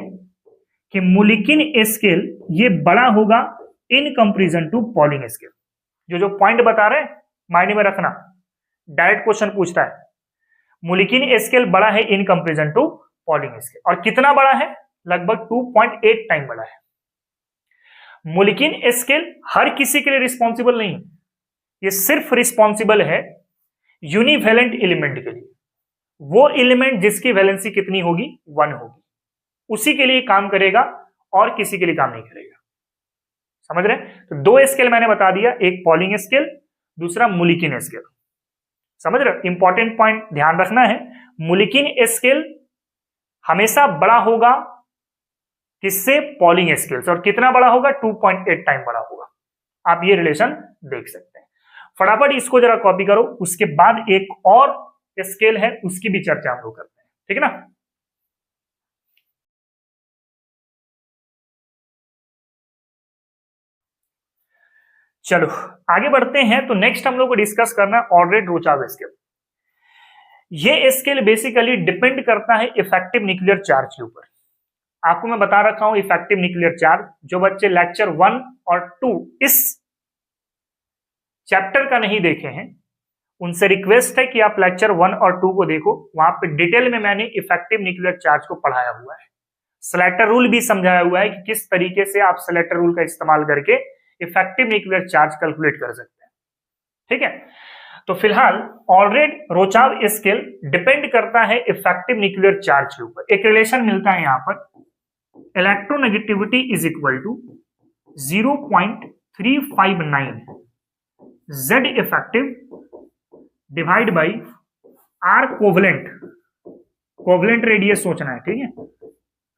कि मोलिकिन स्केल ये बड़ा होगा in comparison to Pauling scale. जो पॉइंट बता रहे हैं मायने में रखना, डायरेक्ट क्वेश्चन पूछता है। मोलिकिन स्केल बड़ा है in comparison to Pauling scale, और कितना बड़ा है, लगभग 2.8 टाइम बड़ा है। मोलिकिन स्केल हर किसी के लिए रिस्पॉन्सिबल नहीं है, ये सिर्फ रिस्पॉन्सिबल है यूनिवैलेंट एलिमेंट के लिए। वो एलिमेंट जिसकी वैलेंसी कितनी होगी, 1 होगी, उसी के लिए काम करेगा और किसी के लिए काम नहीं करेगा। समझ रहे हैं? तो दो स्केल मैंने बता दिया, एक पॉलिंग स्केल, दूसरा मोलिकिन स्केल। समझ रहे हो? इंपॉर्टेंट पॉइंट ध्यान रखना है, मोलिकिन स्केल हमेशा बड़ा होगा किससे, पॉलिंग स्केल से, और कितना बड़ा होगा, 2.8 टाइम बड़ा होगा। आप ये रिलेशन देख सकते हैं। फटाफट इसको जरा कॉपी करो, उसके बाद एक और स्केल है उसकी भी चर्चा हम लोग करते हैं। ठीक है ना। चलो आगे बढ़ते हैं। तो नेक्स्ट हम लोग को डिस्कस करना है ऑर्डेड-रोचाव स्केल। ये स्केल बेसिकली डिपेंड करता है इफेक्टिव न्यूक्लियर चार्ज के ऊपर। आपको मैं बता रखा हूं इफेक्टिव न्यूक्लियर चार्ज, जो बच्चे लेक्चर 1 और 2 इस चैप्टर का नहीं देखे हैं उनसे रिक्वेस्ट है कि आप लेक्चर 1 और 2 को देखो, वहां पे डिटेल में मैंने इफेक्टिव न्यूक्लियर चार्ज को पढ़ाया हुआ है। स्लेटर रूल भी समझाया हुआ है कि किस तरीके से आप स्लेटर रूल का इस्तेमाल करके इफेक्टिव न्यूक्लियर चार्ज कैलकुलेट कर सकते हैं। ठीक है, तो फिलहाल ऑलरेड रोचाव स्केल डिपेंड करता है इफेक्टिव न्यूक्लियर चार्ज के ऊपर। एक रिलेशन मिलता है यहां पर, electronegativity is equal to 0.359 Z effective divide by R covalent, covalent radius सोचना है, ठीक है,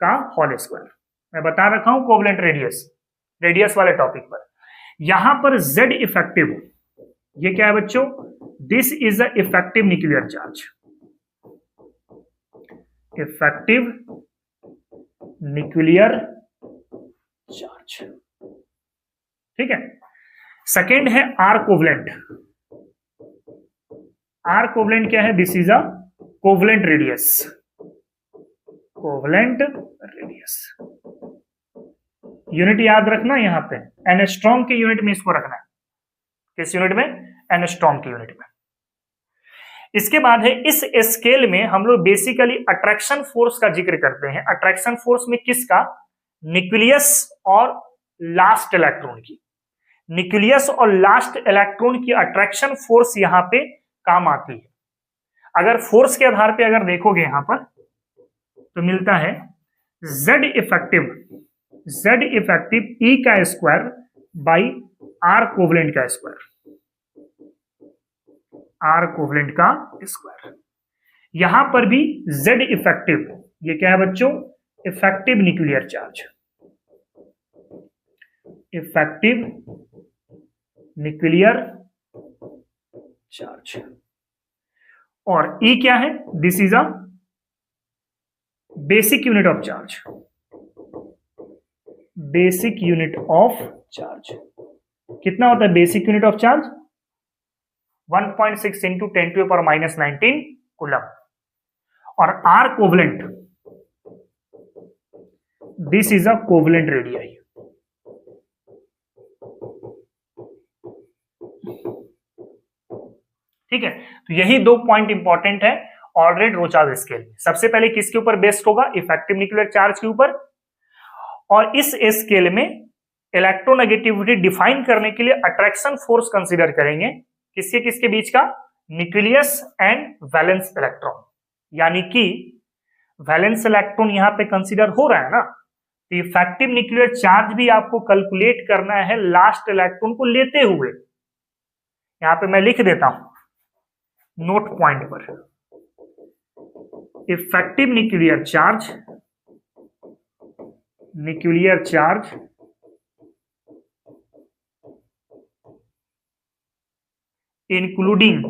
का होल स्क्वायर। मैं बता रखा हूं कोवलेंट रेडियस, रेडियस वाले टॉपिक पर। यहां पर Z इफेक्टिव, ये क्या है बच्चों, this is the effective nuclear charge, effective nuclear charge. ठीक है, सेकेंड है R कोवलेंट। R कोवलेंट क्या है, this is a covalent radius, covalent radius. Unit याद रखना यहां पे, एंगस्ट्रॉम के यूनिट में इसको रखना है। किस यूनिट में, एंगस्ट्रॉम के यूनिट में। इसके बाद है, इस स्केल में हम लोग बेसिकली अट्रैक्शन फोर्स का जिक्र करते हैं। अट्रैक्शन फोर्स में किसका, न्यूक्लियस और लास्ट इलेक्ट्रॉन की। न्यूक्लियस और लास्ट इलेक्ट्रॉन की अट्रैक्शन फोर्स यहां पे काम आती है। अगर फोर्स के आधार पे अगर देखोगे यहां पर तो मिलता है Z effective, Z effective E का स्क्वायर बाई R कोवलेंट का स्क्वायर, R कोवलेंट का स्क्वायर। यहां पर भी Z इफेक्टिव, ये क्या है बच्चों, effective nuclear charge, effective nuclear charge. और E क्या है, this is a basic unit of charge, basic unit of charge. कितना होता है basic unit of charge, 1.6 into 10⁻⁻19 coulomb. और R covalent, this is a covalent radii. ठीक है, तो यही दो पॉइंट इंपॉर्टेंट है ऑलरेड रोचाव स्केल में। सबसे पहले किसके ऊपर बेस्ड होगा, इफेक्टिव न्यूक्लियर चार्ज के ऊपर। और इस स्केल में इलेक्ट्रोनेगेटिविटी डिफाइन करने के लिए अट्रैक्शन फोर्स कंसीडर करेंगे, किसके किसके बीच का, न्यूक्लियस एंड वैलेंस इलेक्ट्रॉन। यानी कि वैलेंस इलेक्ट्रॉन यहां पे कंसीडर हो रहा है ना, तो इफेक्टिव न्यूक्लियर चार्ज भी आपको कैलकुलेट करना है लास्ट इलेक्ट्रॉन को लेते हुए। यहां पे मैं लिख देता हूं नोट पॉइंट पर, effective nuclear charge, nuclear charge including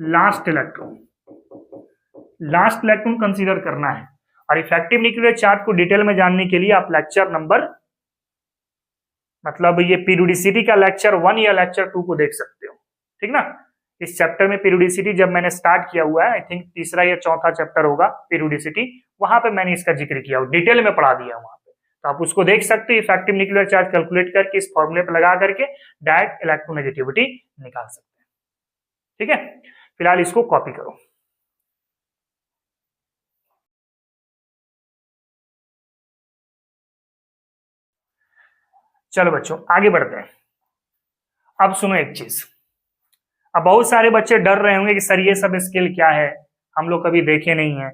last electron, last electron consider करना है। और इफेक्टिव न्यूक्लियर चार्ज को डिटेल में जानने के लिए आप लेक्चर नंबर, मतलब ये पीरियोडिसिटी का लेक्चर 1 या लेक्चर 2 को देख सकते हो, ठीक ना। इस चैप्टर में पीरियोडिसिटी जब मैंने स्टार्ट किया हुआ है, आई थिंक तीसरा या चौथा चैप्टर होगा पीरियोडिसिटी, वहां पे मैंने इसका जिक्र किया, डिटेल में पढ़ा दिया वहां पे, तो आप उसको देख सकते हो। इफेक्टिव न्यूक्लियर चार्ज कैलकुलेट करके इस फॉर्मूले पर लगा करके डायरेक्ट इलेक्ट्रोनेगेटिविटी निकाल सकते हैं। ठीक है, फिलहाल इसको कॉपी करो। चलो बच्चों आगे बढ़ते हैं। अब सुनो एक चीज, अब बहुत सारे बच्चे डर रहे होंगे कि सर ये सब स्केल क्या है, हम लोग कभी देखे नहीं है।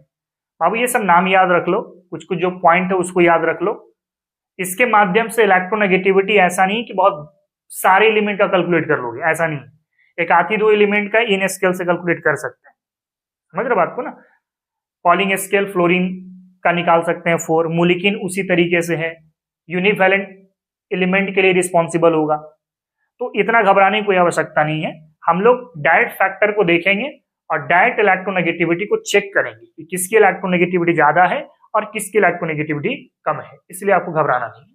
बाबू ये सब नाम याद रख लो, कुछ कुछ जो पॉइंट है उसको याद रख लो। इसके माध्यम से इलेक्ट्रोनेगेटिविटी ऐसा नहीं कि बहुत सारे एलिमेंट का कैलकुलेट कर लोगे, ऐसा नहीं। एक आधी दो एलिमेंट का इन स्केल से कैलकुलेट कर सकते हैं, समझ रहे बात को ना। पॉलिंग स्केल फ्लोरीन का निकाल सकते हैं 4, मोलिकिन उसी तरीके से है, यूनिवैलेंट एलिमेंट के लिए रिस्पॉन्सिबल होगा। तो इतना घबराने की कोई आवश्यकता नहीं है। हम लोग डायरेक्ट फैक्टर को देखेंगे और डायरेक्ट इलेक्ट्रोनेगेटिविटी को चेक करेंगे कि किसकी इलेक्ट्रोनेगेटिविटी ज्यादा है और किसकी इलेक्ट्रोनेगेटिविटी कम है, इसलिए आपको घबराना नहीं है।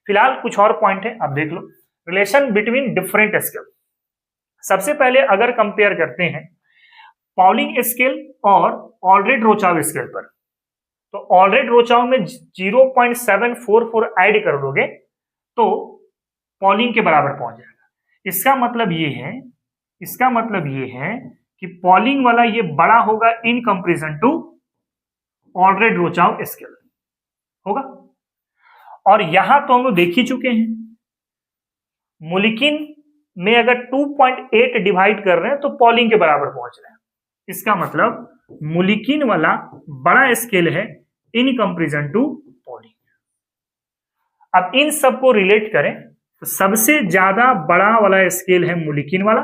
फिलहाल कुछ और पॉइंट है, आप देख लो। Relation between different scale. सबसे पहले अगर कंपेयर करते हैं पॉलिंग स्केल और ऑलरेड रोचाव स्केल पर, तो ऑलरेड रोचाव में 0.744 ऐड कर दोगे तो पॉलिंग के बराबर पहुंच जाएगा। इसका मतलब ये है कि पॉलिंग वाला ये बड़ा होगा in comparison to Allred Rochow scale होगा। और यहां तो हम लोग देख ही चुके हैं, मोलिकिन में अगर 2.8 डिवाइड कर रहे हैं तो पॉलिंग के बराबर पहुंच रहे हैं। इसका मतलब मोलिकिन वाला बड़ा स्केल है इन कंपेरिजन टू पॉलिंग। अब इन सबको रिलेट करें तो सबसे ज्यादा बड़ा वाला स्केल है मोलिकिन वाला,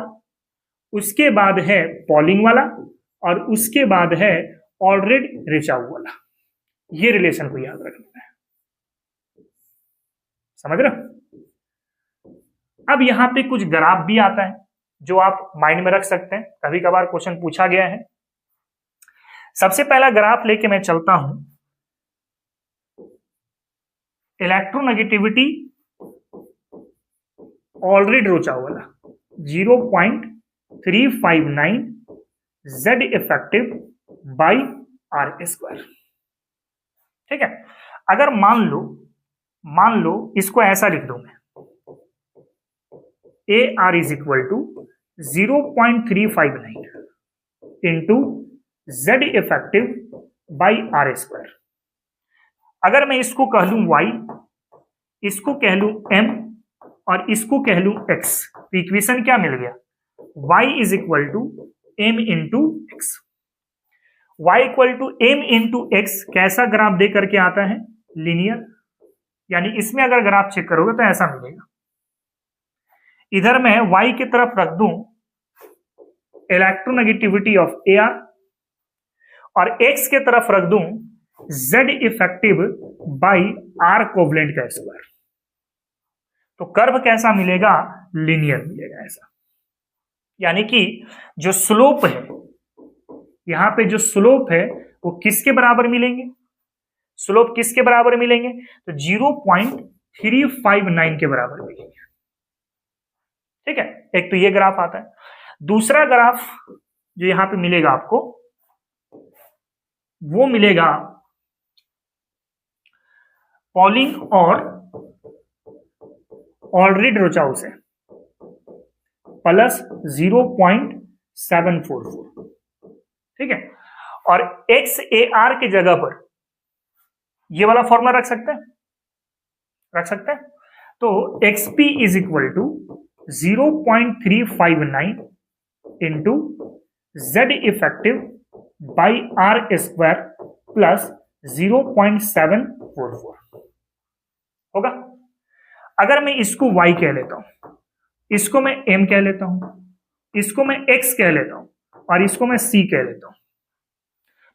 उसके बाद है पॉलिंग वाला, और उसके बाद है ऑलरेड रिचाउ वाला। ये रिलेशन को याद रखना है, समझ रहे हो? अब यहां पे कुछ ग्राफ भी आता है जो आप माइंड में रख सकते हैं, कभी कभार क्वेश्चन पूछा गया है। सबसे पहला ग्राफ लेके मैं चलता हूं, इलेक्ट्रोनेगेटिविटी ऑलरेडी रोचाओ वाला 0.359 Z effective by R square. ठीक है, अगर मान लो इसको ऐसा लिख दूं मैं, AR is equal to 0.359 into Z effective by R square. अगर मैं इसको कह लूं Y, इसको कह लूं M और इसको कह लूं X, तो इक्वेशन क्या मिल गया? Y is equal to M into x. Y equal to M into x कैसा ग्राफ दे करके आता है? लीनियर। यानी इसमें अगर ग्राफ चेक करोगे तो ऐसा मिलेगा। इधर मैं Y की तरफ रख दूं इलेक्ट्रोनेगेटिविटी ऑफ AR और X के तरफ रख दूं Z effective by R covalent का स्क्वायर, तो कर्व कैसा मिलेगा? लीनियर मिलेगा ऐसा। यानी कि जो स्लोप है, यहां पे जो स्लोप है वो किसके बराबर मिलेंगे? स्लोप किसके बराबर मिलेंगे? तो 0.359 के बराबर मिलेंगे। ठीक है, एक तो ये ग्राफ आता है। दूसरा ग्राफ जो यहां पे मिलेगा आपको, वो मिलेगा पॉलिंग और ऑलरेडी रोचाउ से प्लस 0.744। ठीक है, और XAR के जगह पर ये वाला फॉर्मूला रख सकते हैं, तो XP is equal to 0.359 into Z effective by R square plus 0.744 होगा। अगर मैं इसको Y कह लेता हूं, इसको मैं M कह लेता हूं, इसको मैं X कह लेता हूं और इसको मैं C कह लेता हूं,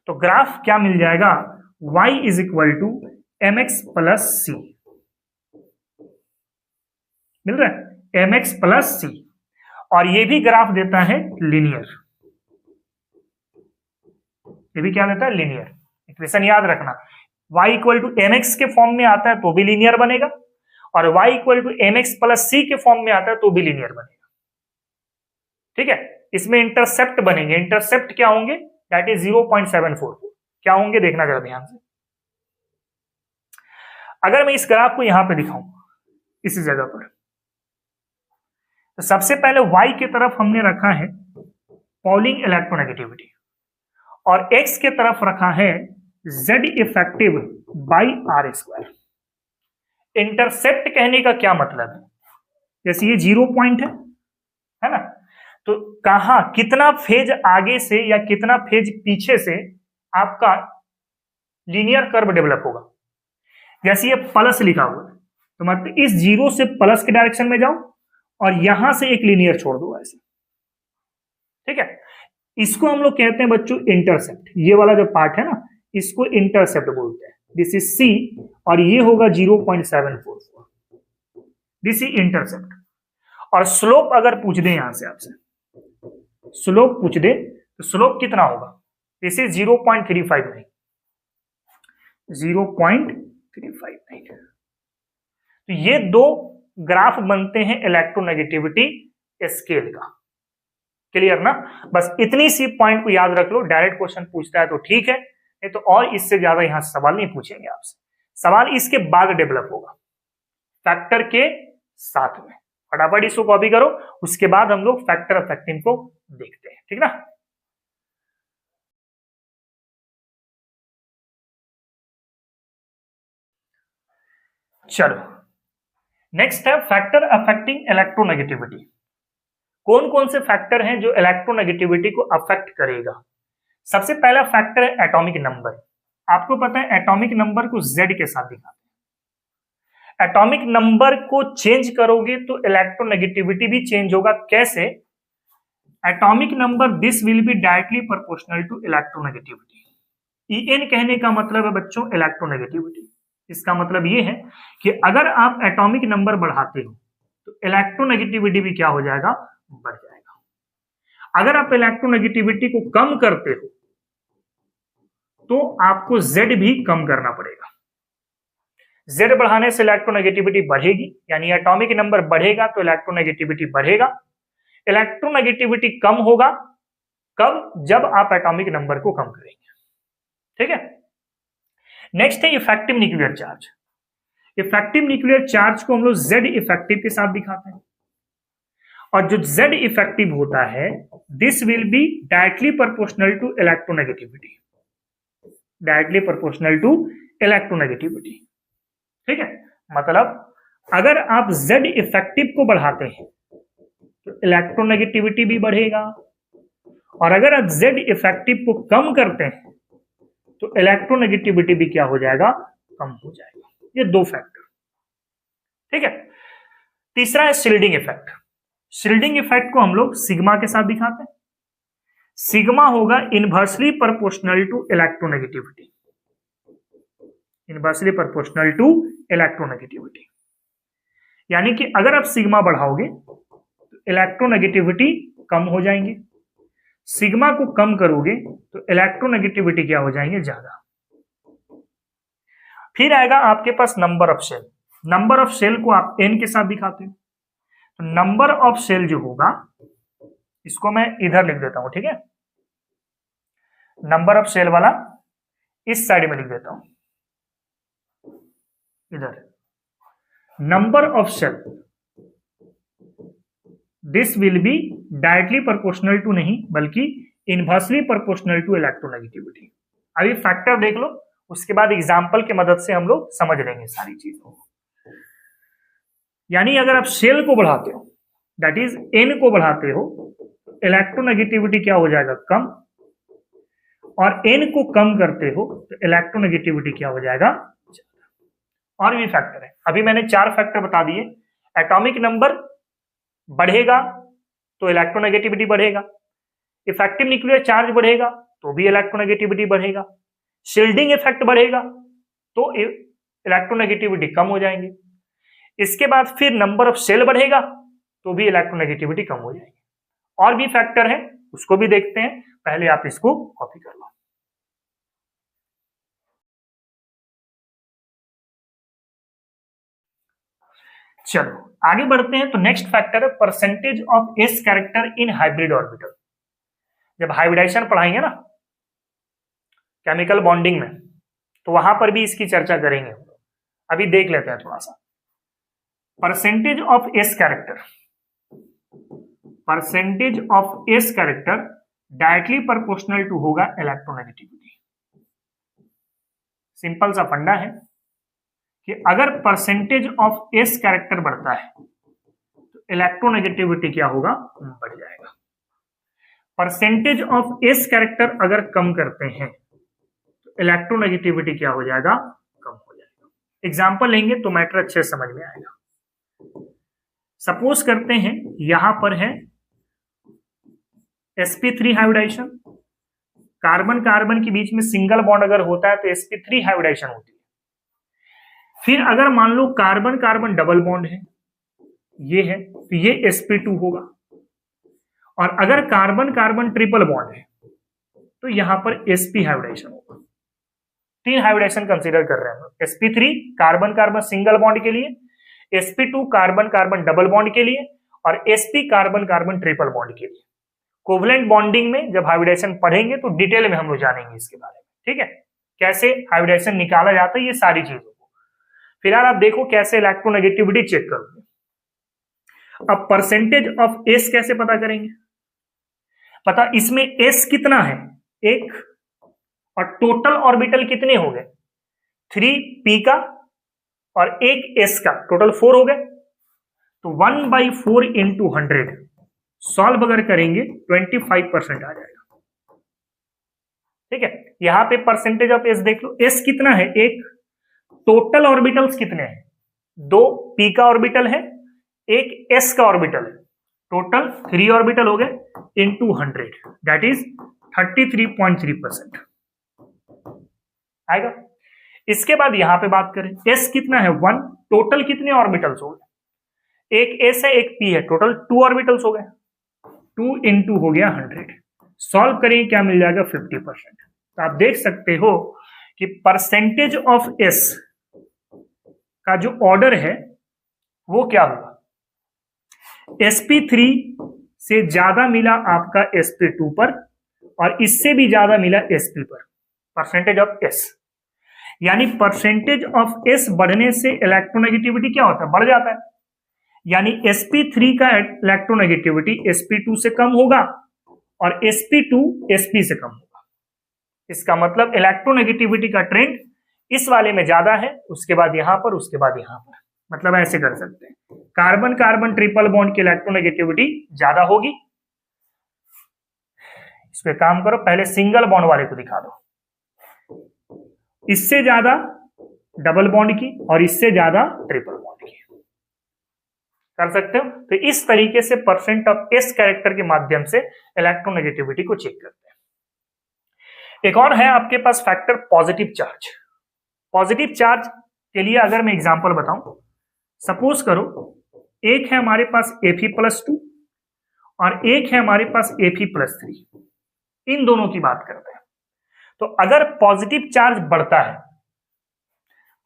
तो ग्राफ क्या मिल जाएगा? Y is equal to MX plus C मिल रहा है, MX प्लस C। और ये भी ग्राफ देता है लीनियर, ये भी क्या देता है? लीनियर। इक्वेशन याद रखना, y इक्वल टू mx के फॉर्म में आता है तो भी लीनियर बनेगा, और y equal to mx plus c के फॉर्म में आता है तो भी लीनियर बनेगा। ठीक है, इसमें इंटरसेप्ट बनेंगे। इंटरसेप्ट क्या होंगे? That is 0.744। क्या होंगे देखना जरा ध्यान से। अगर मैं इस ग्राफ को यहां पे दिखाऊं इसी जगह पर, तो सबसे पहले y की तरफ हमने रखा है पॉलिंग इलेक्ट्रोनेगेटिविटी और x के तरफ रखा है Z effective by R square. Intercept कहने का क्या मतलब है? जैसे ये 0 पॉइंट है ना, तो कहां कितना फेज आगे से या कितना फेज पीछे से आपका लीनियर कर्व डेवलप होगा। जैसे ये प्लस लिखा हुआ है तो मतलब इस 0 से प्लस के डायरेक्शन में जाओ और यहां से एक लीनियर छोड़ दो ऐसे। ठीक है, इसको हम लोग कहते हैं बच्चों इंटरसेप्ट। ये वाला जो पार्ट है ना, इसको इंटरसेप्ट बोलते हैं। दिस इज C और ये होगा 0.744, दिस इज इंटरसेप्ट। और स्लोप अगर पूछ दे यहां से आपसे, स्लोप पूछ दे तो स्लोप कितना होगा? This is 0.359, 0.359। तो ये दो ग्राफ बनते हैं इलेक्ट्रोनेगेटिविटी स्केल का। क्लियर ना? बस इतनी सी पॉइंट को याद रख लो। डायरेक्ट क्वेश्चन पूछता है तो ठीक है, नहीं तो और इससे ज्यादा यहां सवाल नहीं पूछेंगे आपसे। सवाल इसके बाद डेवलप होगा फैक्टर के साथ में। फटाफट इसको कॉपी करो, उसके बाद हम लोग फैक्टर अफेक्टिंग को देखते हैं। ठीक ना? चलो नेक्स्ट है फैक्टर अफेक्टिंग इलेक्ट्रोनेगेटिविटी। कौन कौन से फैक्टर हैं जो इलेक्ट्रोनेगेटिविटी को अफेक्ट करेगा? सबसे पहला फैक्टर है एटॉमिक नंबर। आपको पता है एटॉमिक नंबर को Z के साथ दिखाते हैं। एटॉमिक नंबर को चेंज करोगे तो इलेक्ट्रोनेगेटिविटी भी चेंज होगा। कैसे? Atomic number this will be directly proportional to electronegativity. En कहने का मतलब है बच्चों इलेक्ट्रोनेगेटिविटी। इसका मतलब ये है कि अगर आप एटॉमिक नंबर बढ़ाते हो तो इलेक्ट्रोनेगेटिविटी भी क्या हो जाएगा? बढ़ जाएगा। अगर आप इलेक्ट्रोनेगेटिविटी को कम करते हो तो आपको Z भी कम करना पड़ेगा। Z बढ़ाने से इलेक्ट्रोनेगेटिविटी बढ़ेगी, यानी एटॉमिक नंबर बढ़ेगा तो इलेक्ट्रोनेगेटिविटी बढ़ेगा। इलेक्ट्रोनेगेटिविटी कम होगा कब? जब आप एटॉमिक नंबर को कम करेंगे। ठीक है। नेक्स्ट है effective nuclear charge. Effective nuclear charge को हम लोग Z इफेक्टिव के साथ दिखाते हैं, और जो Z इफेक्टिव होता है this will be directly proportional to electronegativity. Directly proportional to electronegativity. ठीक है। मतलब अगर आप Z इफेक्टिव को बढ़ाते हैं तो इलेक्ट्रोनेगेटिविटी भी बढ़ेगा, और अगर आप Z इफेक्टिव को कम करते हैं तो इलेक्ट्रोनेगेटिविटी भी क्या हो जाएगा? कम हो जाएगा। ये दो फैक्टर। ठीक है। तीसरा है शील्डिंग इफेक्ट। शील्डिंग इफेक्ट को हम लोग सिग्मा के साथ दिखाते हैं। सिग्मा होगा inversely proportional to electronegativity. Inversely proportional to electronegativity, यानी कि अगर आप सिग्मा बढ़ाओगे तो इलेक्ट्रोनेगेटिविटी कम हो जाएंगे, सिग्मा को कम करोगे तो इलेक्ट्रोनेगेटिविटी क्या हो जाएंगे? ज्यादा। फिर आएगा आपके पास number of shell. Number of shell को आप N के साथ दिखाते हो, तो नंबर ऑफ शेल जो होगा इसको मैं इधर लिख देता हूं। ठीक है। नंबर ऑफ शेल वाला इस साइड में लिख देता हूं, इधर। Number of shell this will be directly proportional to नहीं बल्कि इनवर्सली प्रोपोर्शनल टू इलेक्ट्रोनेगेटिविटी। अभी फैक्टर देख लो, उसके बाद एग्जांपल की मदद से हम लोग समझ लेंगे सारी चीजों को। यानी अगर आप शेल को बढ़ाते हो, दैट इज N को बढ़ाते हो, इलेक्ट्रोनेगेटिविटी क्या हो जाएगा? कम, और N को कम करते हो तो इलेक्ट्रोनेगेटिविटी क्या हो जाएगा? और भी फैक्टर है। अभी मैंने 4 फैक्टर बता दिए। एटॉमिक नंबर बढ़ेगा तो इलेक्ट्रोनेगेटिविटी बढ़ेगा, इफेक्टिव न्यूक्लियर चार्ज बढ़ेगा तो भी इलेक्ट्रोनेगेटिविटी बढ़ेगा, शील्डिंग इफेक्ट बढ़ेगा तो इलेक्ट्रोनेगेटिविटी कम हो जाएंगे, इसके बाद फिर नंबर ऑफ शेल बढ़ेगा तो भी इलेक्ट्रोनेगेटिविटी कम हो जाएगी। और भी फैक्टर है, उसको भी देखते हैं। पहले आप इसको कॉपी कर लो। चलो आगे बढ़ते हैं। तो नेक्स्ट फैक्टर है percentage of s character in hybrid orbital. जब हाइब्रिडाइजेशन पढ़ाएंगे ना केमिकल बॉन्डिंग में, तो वहां पर भी इसकी चर्चा करेंगे। अभी देख लेते हैं थोड़ा सा। Percentage of s character, percentage of s character directly proportional to होगा इलेक्ट्रोनेगेटिविटी। सिंपल सा फंडा है कि अगर परसेंटेज ऑफ एस कैरेक्टर बढ़ता है तो इलेक्ट्रोनेगेटिविटी क्या होगा? बढ़ जाएगा। परसेंटेज ऑफ एस कैरेक्टर अगर कम करते हैं तो इलेक्ट्रोनेगेटिविटी क्या हो जाएगा? कम हो जाएगा। एग्जांपल लेंगे तो मैटर अच्छे से समझ में आएगा। सपोज करते हैं यहां पर है sp3 हाइब्रिडाइजेशन, कार्बन कार्बन के बीच में सिंगल बॉन्ड अगर होता है तो sp3 हाइब्रिडाइजेशन होती है। फिर अगर मान low carbon carbon double bond है, ये है, तो ये sp2 होगा। और अगर कार्बन कार्बन ट्रिपल बॉन्ड है तो यहां पर sp हाइब्रिडाइजेशन होगा। 3 हाइब्रिडाइजेशन कंसीडर कर रहे हैं। sp3 carbon carbon single bond के लिए, sp2 carbon carbon double bond के लिए, और sp carbon carbon triple bond के लिए। कोवलेंट बॉन्डिंग में जब हाइब्रिडाइजेशन पढ़ेंगे तो डिटेल में हम लोग जानेंगे इसके बारे में। ठीक है, कैसे हाइब्रिडाइजेशन निकाला जाता है, ये सारी चीजों को। फिलहाल आप देखो कैसे इलेक्ट्रोनेगेटिविटी चेक करोगे। अब परसेंटेज ऑफ एस कैसे पता करेंगे? पता इसमें एस कितना है? 1, और टोटल ऑर्बिटल कितने हो गए? 3p का और एक s का, टोटल 4 हो गए। तो 1/4 इंटू 100 सॉल्व अगर करेंगे 25% आ जाएगा। ठीक है, यहां पे परसेंटेज ऑफ एस देख लो, एस कितना है, एक टोटल ऑर्बिटल्स कितने हैं, 2 p का ऑर्बिटल है, एक s का ऑर्बिटल है, टोटल 3 ऑर्बिटल हो गए इंटू 100 दैट इज 33.3% आएगा। इसके बाद यहां पे बात करें, s कितना है 1, टोटल कितने ऑर्बिटल्स हो गए, एक s है एक p है, टोटल 2 ऑर्बिटल्स हो गए, 2 इंटू हो गया 100, सॉल्व करेंगे क्या मिल जाएगा 50%। तो आप देख सकते हो कि परसेंटेज ऑफ s का जो ऑर्डर है वो क्या होगा, sp3 से ज्यादा मिला आपका sp2 पर और इससे भी ज्यादा मिला sp पर, परसेंटेज ऑफ s। यानी परसेंटेज ऑफ s बढ़ने से इलेक्ट्रोनेगेटिविटी क्या होता है, बढ़ जाता है। यानी sp3 का इलेक्ट्रोनेगेटिविटी sp2 से कम होगा और sp2 sp से कम होगा। इसका मतलब इलेक्ट्रोनेगेटिविटी का ट्रेंड इस वाले में ज्यादा है, उसके बाद यहां पर, उसके बाद यहां पर। मतलब ऐसे कर सकते हैं, कार्बन कार्बन ट्रिपल बॉन्ड की इलेक्ट्रोनेगेटिविटी ज्यादा होगी। इस पे काम करो, पहले सिंगल बॉन्ड वाले को दिखा दो, इससे ज्यादा डबल बॉन्ड की और इससे ज्यादा ट्रिपल बॉन्ड की कर सकते हो। तो इस तरीके से परसेंट ऑफ एस कैरेक्टर के माध्यम से इलेक्ट्रोनेगेटिविटी को चेक करते हैं। एक और है आपके पास factor positive charge. Positive charge के लिए अगर मैं एग्जांपल बताऊं, सपोज करो एक है हमारे पास Fe+2 और एक है हमारे पास Fe+3, इन दोनों की बात करते हैं। तो अगर पॉजिटिव चार्ज बढ़ता है,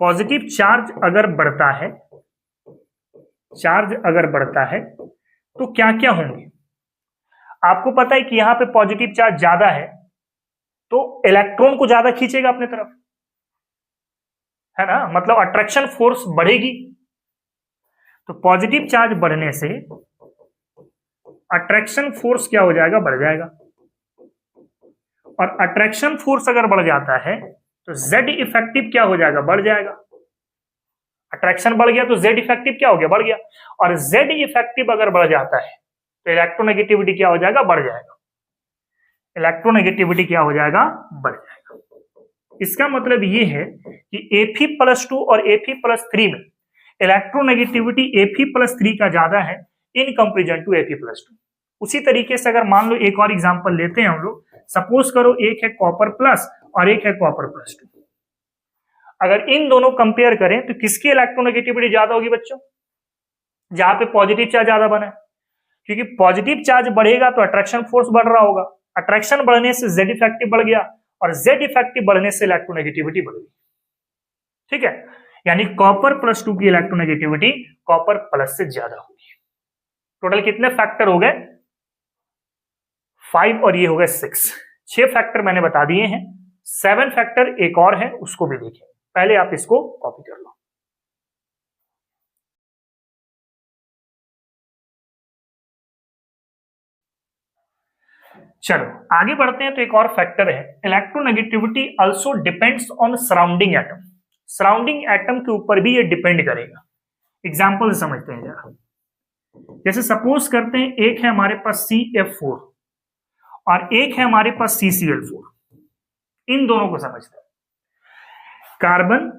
पॉजिटिव चार्ज अगर बढ़ता है, चार्ज अगर बढ़ता है तो क्या क्या होंगे, आपको पता है कि यहां पे पॉजिटिव चार्ज ज्यादा है तो इलेक्ट्रॉन को ज्यादा खींचेगा अपने तरफ, है ना, मतलब अट्रैक्शन फोर्स बढ़ेगी। तो पॉजिटिव चार्ज बढ़ने से अट्रैक्शन फोर्स क्या हो जाएगा, बढ़ जाएगा। और अट्रैक्शन फोर्स अगर बढ़ जाता है तो Z इफेक्टिव क्या हो जाएगा, बढ़ जाएगा। अट्रैक्शन बढ़ गया तो Z इफेक्टिव क्या हो गया, बढ़ गया। और Z इफेक्टिव अगर बढ़ जाता है तो इलेक्ट्रोनेगेटिविटी क्या हो जाएगा, बढ़ जाएगा। इलेक्ट्रोनेगेटिविटी क्या हो जाएगा, बढ़ जाएगा। इसका मतलब ये है कि Fe+2 और Fe+3 में इलेक्ट्रोनेगेटिविटी Fe+3 का ज्यादा है इन कंपेरिजन टू Fe+2। उसी तरीके से अगर मान लो एक और एग्जांपल लेते हैं हम लोग, सपोज करो एक है कॉपर प्लस और एक है कॉपर +2। अगर इन दोनों कंपेयर करें तो किसकी इलेक्ट्रोनेगेटिविटी ज्यादा होगी बच्चों, जहां पे पॉजिटिव चार्ज ज्यादा बना है, क्योंकि पॉजिटिव चार्ज बढ़ेगा तो अट्रैक्शन फोर्स बढ़ रहा होगा, अट्रैक्शन बढ़ने से Z इफेक्टिव बढ़ गया और Z इफेक्टिव बढ़ने से इलेक्ट्रोनेगेटिविटी बढ़ गई। ठीक है, यानी कॉपर+2 की इलेक्ट्रोनेगेटिविटी कॉपर प्लस से ज्यादा होगी। टोटल कितने फैक्टर हो गए, 5 और ये हो गए 6। 6 फैक्टर मैंने बता दिए हैं, 7 फैक्टर एक और है, उसको भी देखें। पहले आप इसको कॉपी कर लो। चलो आगे बढ़ते हैं। तो एक और फैक्टर है, electronegativity also depends on surrounding atom. Surrounding atom के ऊपर भी ये डिपेंड करेगा। एग्जांपल से समझते हैं जरा। जैसे सपोज करते हैं एक है हमारे पास CF4 और एक है हमारे पास CCl4। इन दोनों को समझते हैं, carbon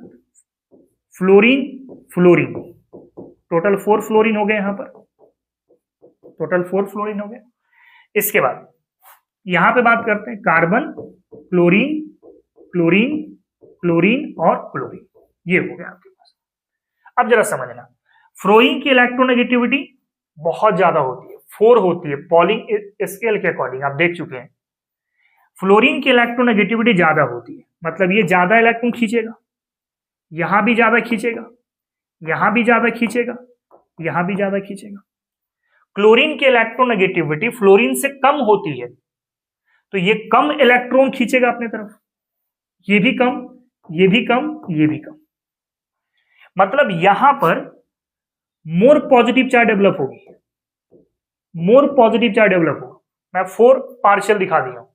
fluorine fluorine, total 4 fluorine हो गए, यहां पर टोटल 4 फ्लोरीन हो गए। इसके बाद यहां पे बात करते हैं कार्बन क्लोरीन क्लोरीन क्लोरीन और क्लोरीन, ये हो गया आपके पास। अब जरा समझना, फ्लोरीन की इलेक्ट्रोनेगेटिविटी बहुत ज्यादा होती है, 4 होती है, पॉलिंग स्केल के अकॉर्डिंग आप देख चुके हैं। फ्लोरीन की इलेक्ट्रोनेगेटिविटी ज्यादा होती है, मतलब ये ज्यादा इलेक्ट्रॉन खींचेगा, यहां भी ज्यादा खींचेगा, यहां भी ज्यादा खींचेगा, यहां भी ज्यादा खींचेगा। क्लोरीन की इलेक्ट्रोनेगेटिविटी फ्लोरीन से कम होती है, तो ये कम इलेक्ट्रॉन खींचेगा अपने तरफ, ये भी कम, ये भी कम, ये भी कम। मतलब यहां पर मोर पॉजिटिव चार्ज डेवलप होगी, मोर पॉजिटिव चार्ज डेवलप होगा। मैं 4 पार्शियल दिखा दिया हूं,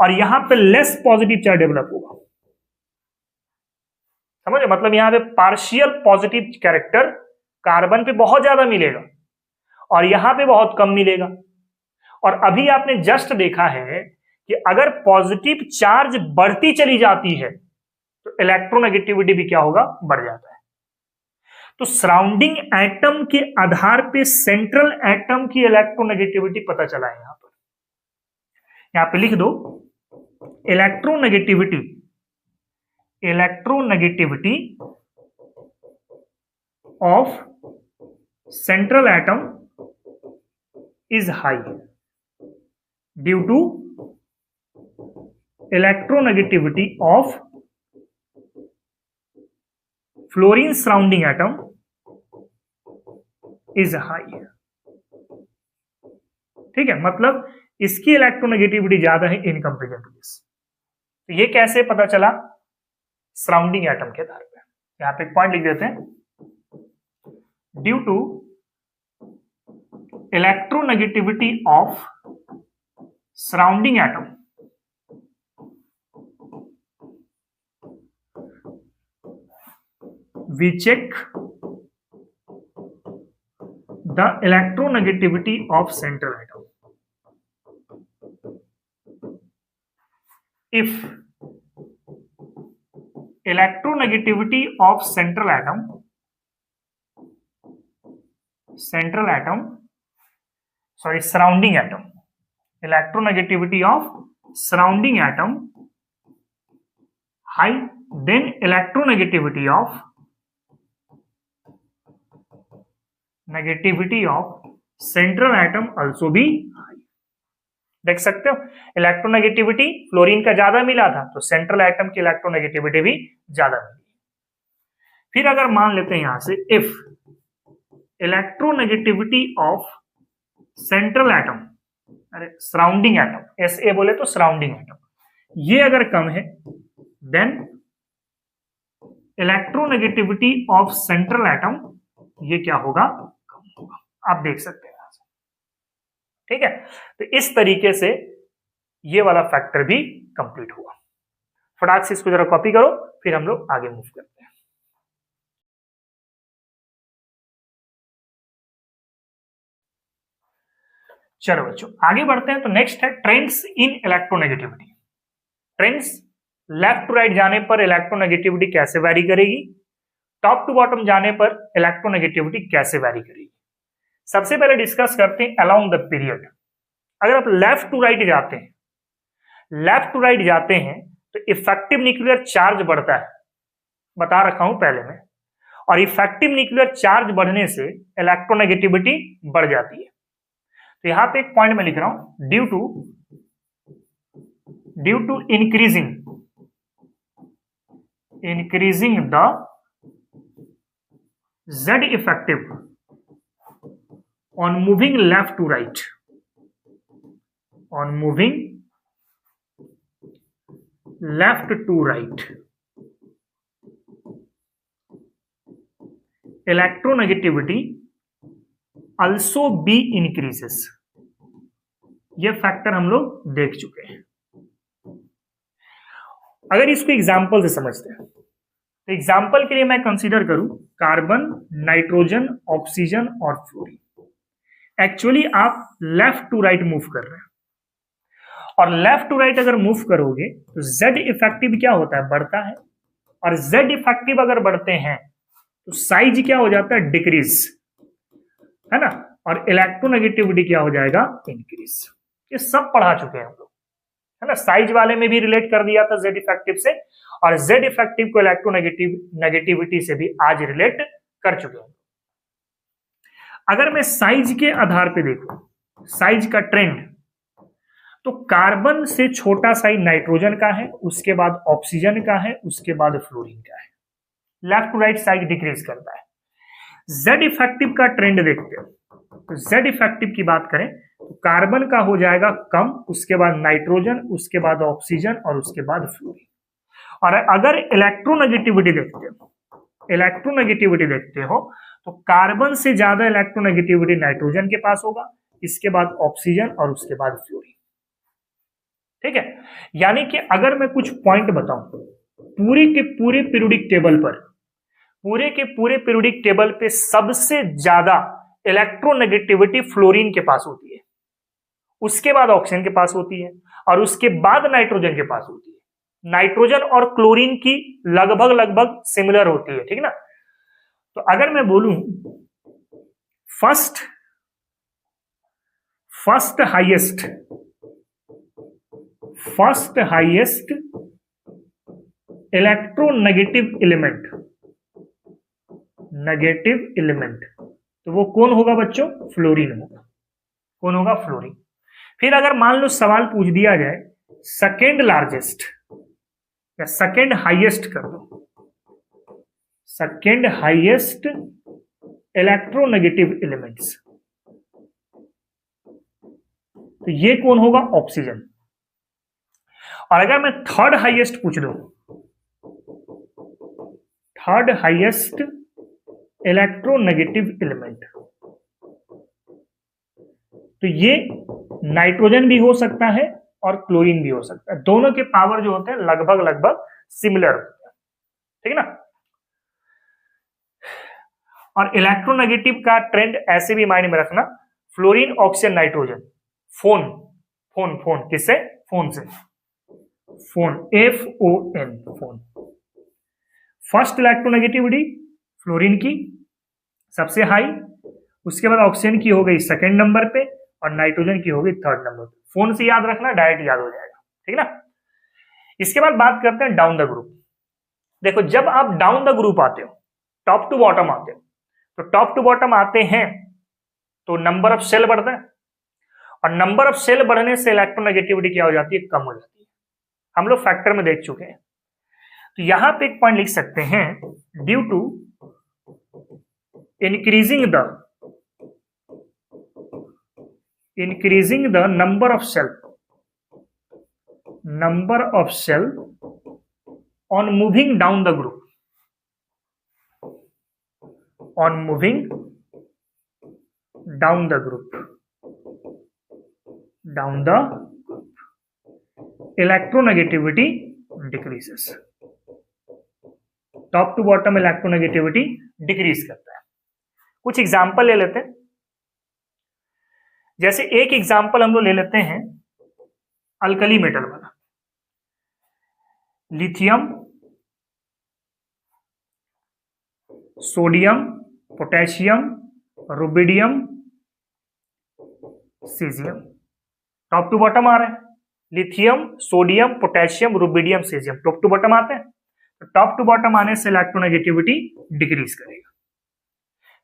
और यहां पे लेस पॉजिटिव चार्ज डेवलप होगा। समझे, मतलब यहाँ पे पार्शियल पॉजिटिव कैरेक्टर कार्बन पे बहुत ज्यादा मिलेगा और यहां पे बहुत कम मिलेगा। और अभी आपने जस्ट देखा है कि अगर पॉजिटिव चार्ज बढ़ती चली जाती है तो इलेक्ट्रोनेगेटिविटी भी क्या होगा, बढ़ जाता है। तो सराउंडिंग एटम के आधार पे सेंट्रल एटम की इलेक्ट्रोनेगेटिविटी पता चला है। यहां पे लिख दो electronegativity of central atom is high due to electronegativity of fluorine surrounding atom is high. ठीक है, मतलब इसकी इलेक्ट्रोनेगेटिविटी ज्यादा है इन कंपेरिजन टू दिस। तो ये कैसे पता चला, सराउंडिंग एटम के आधार पे। यहां पे एक पॉइंट लिख देते हैं, due to electronegativity of surrounding atom we check the electronegativity of central atom. If electronegativity of central atom surrounding atom, electronegativity of surrounding atom high, then electronegativity of central atom also भी हाई। देख सकते हो, इलेक्ट्रोनेगेटिविटी फ्लोरीन का ज्यादा मिला था तो सेंट्रल एटम की इलेक्ट्रोनेगेटिविटी भी ज्यादा मिली। फिर अगर मान लेते हैं यहां से, if electronegativity of central atom, अरे सराउंडिंग एटम, एसए बोले तो सराउंडिंग एटम, ये अगर कम है then electronegativity of central atom ये क्या होगा, कम होगा। आप देख सकते हैं यहां से। ठीक है, तो इस तरीके से ये वाला फैक्टर भी कंप्लीट हुआ। फटाक से इसको जरा कॉपी करो, फिर हम लोग आगे मूव करते हैं। चलो बच्चों आगे बढ़ते हैं। तो नेक्स्ट है trends in electronegativity. Trends left to right जाने पर इलेक्ट्रोनेगेटिविटी कैसे वैरी करेगी, टॉप टू बॉटम जाने पर इलेक्ट्रोनेगेटिविटी कैसे वैरी करेगी। सबसे पहले डिस्कस करते हैं अलोंग द पीरियड। अगर आप लेफ्ट टू राइट जाते हैं तो इफेक्टिव न्यूक्लियर चार्ज बढ़ता है, बता रखा हूं पहले में, और इफेक्टिव न्यूक्लियर चार्ज बढ़ने से इलेक्ट्रोनेगेटिविटी बढ़ जाती है। तो यहां पे एक पॉइंट में लिख रहा हूं, due to increasing the Z effective on moving left to right, electronegativity also be increases। ये फैक्टर हम लोग देख चुके हैं। अगर इसको एग्जाम्पल से समझते हैं तो एग्जाम्पल के लिए मैं कंसीडर करूं कार्बन, नाइट्रोजन, ऑक्सीजन और फ्लोरीन। एक्चुअली आप लेफ्ट टू राइट मूव कर रहे हैं, और लेफ्ट टू राइट अगर मूव करोगे तो Z इफेक्टिव क्या होता है, बढ़ता है, और Z इफेक्टिव अगर बढ़ते हैं तो साइज क्या हो जाता है, डिक्रीज, है ना, और इलेक्ट्रोनेगेटिविटी क्या हो जाएगा, इंक्रीज। ये सब पढ़ा चुके हैं हम लोग, है ना। साइज वाले में भी रिलेट कर दिया था Z इफेक्टिव से, और Z इफेक्टिव को इलेक्ट्रोनेगेटिविटी से भी आज रिलेट कर चुके हैं। अगर मैं साइज के आधार पे देखूं, साइज का ट्रेंड, तो कार्बन से छोटा साइज नाइट्रोजन का है, उसके बाद ऑक्सीजन का है, उसके बाद फ्लोरीन का है। Left to right size decrease करता है। Z इफेक्टिव का ट्रेंड देखते हैं, तो Z इफेक्टिव की बात करें तो कार्बन का हो जाएगा कम, उसके बाद नाइट्रोजन, उसके बाद ऑक्सीजन और उसके बाद फ्लोरीन। और अगर इलेक्ट्रोनेगेटिविटी देखते हो तो कार्बन से ज्यादा इलेक्ट्रोनेगेटिविटी नाइट्रोजन के पास होगा, इसके बाद ऑक्सीजन और उसके बाद फ्लोरीन। ठीक है, यानी कि अगर मैं कुछ पॉइंट बताऊं पूरे के पूरे पीरियोडिक टेबल पर, पूरे के पूरे पीरियोडिक टेबल पे सबसे ज्यादा इलेक्ट्रोनेगेटिविटी फ्लोरीन के पास होती है, उसके बाद ऑक्सीजन के पास होती है, और उसके बाद नाइट्रोजन के पास होती है। नाइट्रोजन और क्लोरीन की लगभग लगभग सिमिलर होती है, ठीक है ना। तो अगर मैं बोलूं फर्स्ट हाईएस्ट इलेक्ट्रोनेगेटिव एलिमेंट, तो वो कौन होगा बच्चों? फ्लोरीन होगा। कौन होगा? फ्लोरीन। फिर अगर मान लो सवाल पूछ दिया जाए सेकेंड लार्जेस्ट या सेकेंड हाईएस्ट कर दो, सेकेंड हाईएस्ट इलेक्ट्रोनेगेटिव एलिमेंट्स, तो ये कौन होगा? ऑक्सीजन। और अगर मैं थर्ड हाईएस्ट पूछ दूं, थर्ड हाईएस्ट इलेक्ट्रोनेगेटिव एलिमेंट, तो ये नाइट्रोजन भी हो सकता है और क्लोरीन भी हो सकता है। दोनों के पावर जो होते हैं लगभग लगभग सिमिलर होते हैं, ठीक है ना। और इलेक्ट्रोनेगेटिव का ट्रेंड ऐसे भी माइंड में रखना, fluorine, oxygen, nitrogen, phone phone phone किससे? फोन से, phone, FON, phone. First electronegativity fluorine की सबसे हाई, उसके बाद ऑक्सीजन की हो गई सेकंड नंबर पे, और नाइट्रोजन की हो गई थर्ड नंबर पे। फोन से याद रखना, डायरेक्ट याद हो जाएगा, ठीक है ना। इसके बाद बात करते हैं डाउन द ग्रुप। देखो जब आप डाउन द ग्रुप आते हो, टॉप टू बॉटम आते हो, तो टॉप टू बॉटम आते हैं तो नंबर ऑफ सेल बढ़ता है, और नंबर ऑफ सेल बढ़ने से इलेक्ट्रोनेगेटिविटी क्या हो जाती है? कम हो जाती है। हम लोग फैक्टर में देख चुके हैं। तो यहां पे एक पॉइंट लिख सकते हैं, due to increasing the number of shell on moving down the group, electronegativity decreases, top to bottom electronegativity decrease करता है। कुछ एग्जांपल ले लेते हैं। जैसे एक एग्जांपल हम लोग ले लेते हैं अल्कली मेटल वाला, lithium, sodium, potassium, rubidium, caesium. Top to bottom आ रहे हैं, lithium, sodium, potassium, rubidium, caesium top to bottom आते हैं। तो टॉप टू बॉटम आने से इलेक्ट्रोनेगेटिविटी डिक्रीज करेगा।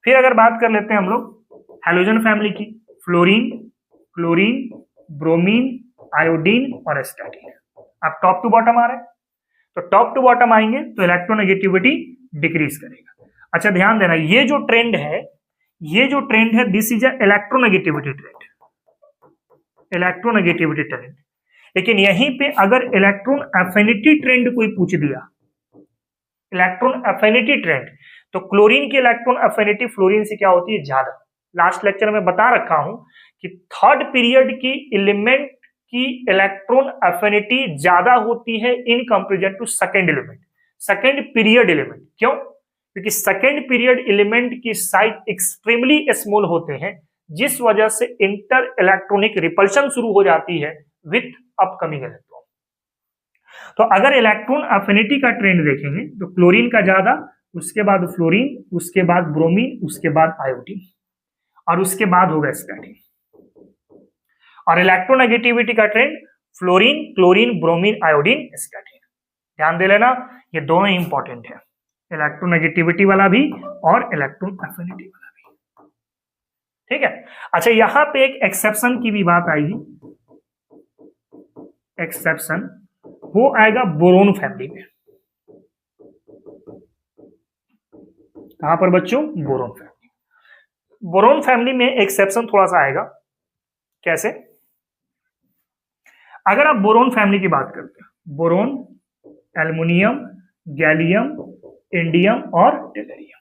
फिर अगर बात कर लेते हैं हम लोग हैलोजन फैमिली की, फ्लोरीन, क्लोरीन, ब्रोमीन, आयोडीन और स्टैटिन। आप टॉप टू बॉटम आ रहे हैं, तो टॉप टू बॉटम आएंगे तो इलेक्ट्रोनेगेटिविटी डिक्रीज करेगा। अच्छा ध्यान देना, ये जो ट्रेंड है दिस इज इलेक्ट्रोनेगेटिविटी ट्रेंड, लेकिन यहीं पे अगर इलेक्ट्रॉन एफिनिटी ट्रेंड कोई पूछ दिया, इलेक्ट्रॉन एफिनिटी ट्रेंड, तो क्लोरीन की इलेक्ट्रॉन एफिनिटी फ्लोरीन से क्या होती है? ज्यादा। लास्ट लेक्चर में बता रखा हूं कि थर्ड पीरियड की एलिमेंट की इलेक्ट्रॉन एफिनिटी ज्यादा होती है in comparison to second element, second period element. क्यों? क्योंकि सेकंड पीरियड एलिमेंट की साइज एक्सट्रीमली स्मॉल होते हैं, जिस वजह से इंटर इलेक्ट्रॉनिक रिपल्शन शुरू हो जाती है विथ अपकमिंग इलेक्ट्रॉन। तो अगर इलेक्ट्रॉन एफिनिटी का ट्रेंड देखेंगे तो क्लोरीन का ज्यादा, उसके बाद फ्लोरीन, उसके बाद ब्रोमीन, उसके बाद आयोडीन, और उसके बाद होगा स्टैटिन। और इलेक्ट्रोनेगेटिविटी का trend fluorine, chlorine, bromine, iodine, statin. ध्यान दे लेना, ये दोनों इंपॉर्टेंट है, इलेक्ट्रोनेगेटिविटी वाला भी और इलेक्ट्रॉन एफिनिटी वाला भी, ठीक है। अच्छा यहां पे एक एक्सेप्शन की भी बात आएगी, एक्सेप्शन वो आएगा बोरोन फैमिली में। कहां पर बच्चों? Boron family. बोरोन फैमिली में एक्सेप्शन थोड़ा सा आएगा। कैसे? अगर आप बोरोन फैमिली की बात करते हैं, बोरोन, एल्युमिनियम, गैलियम, इंडियम और टेलरियम,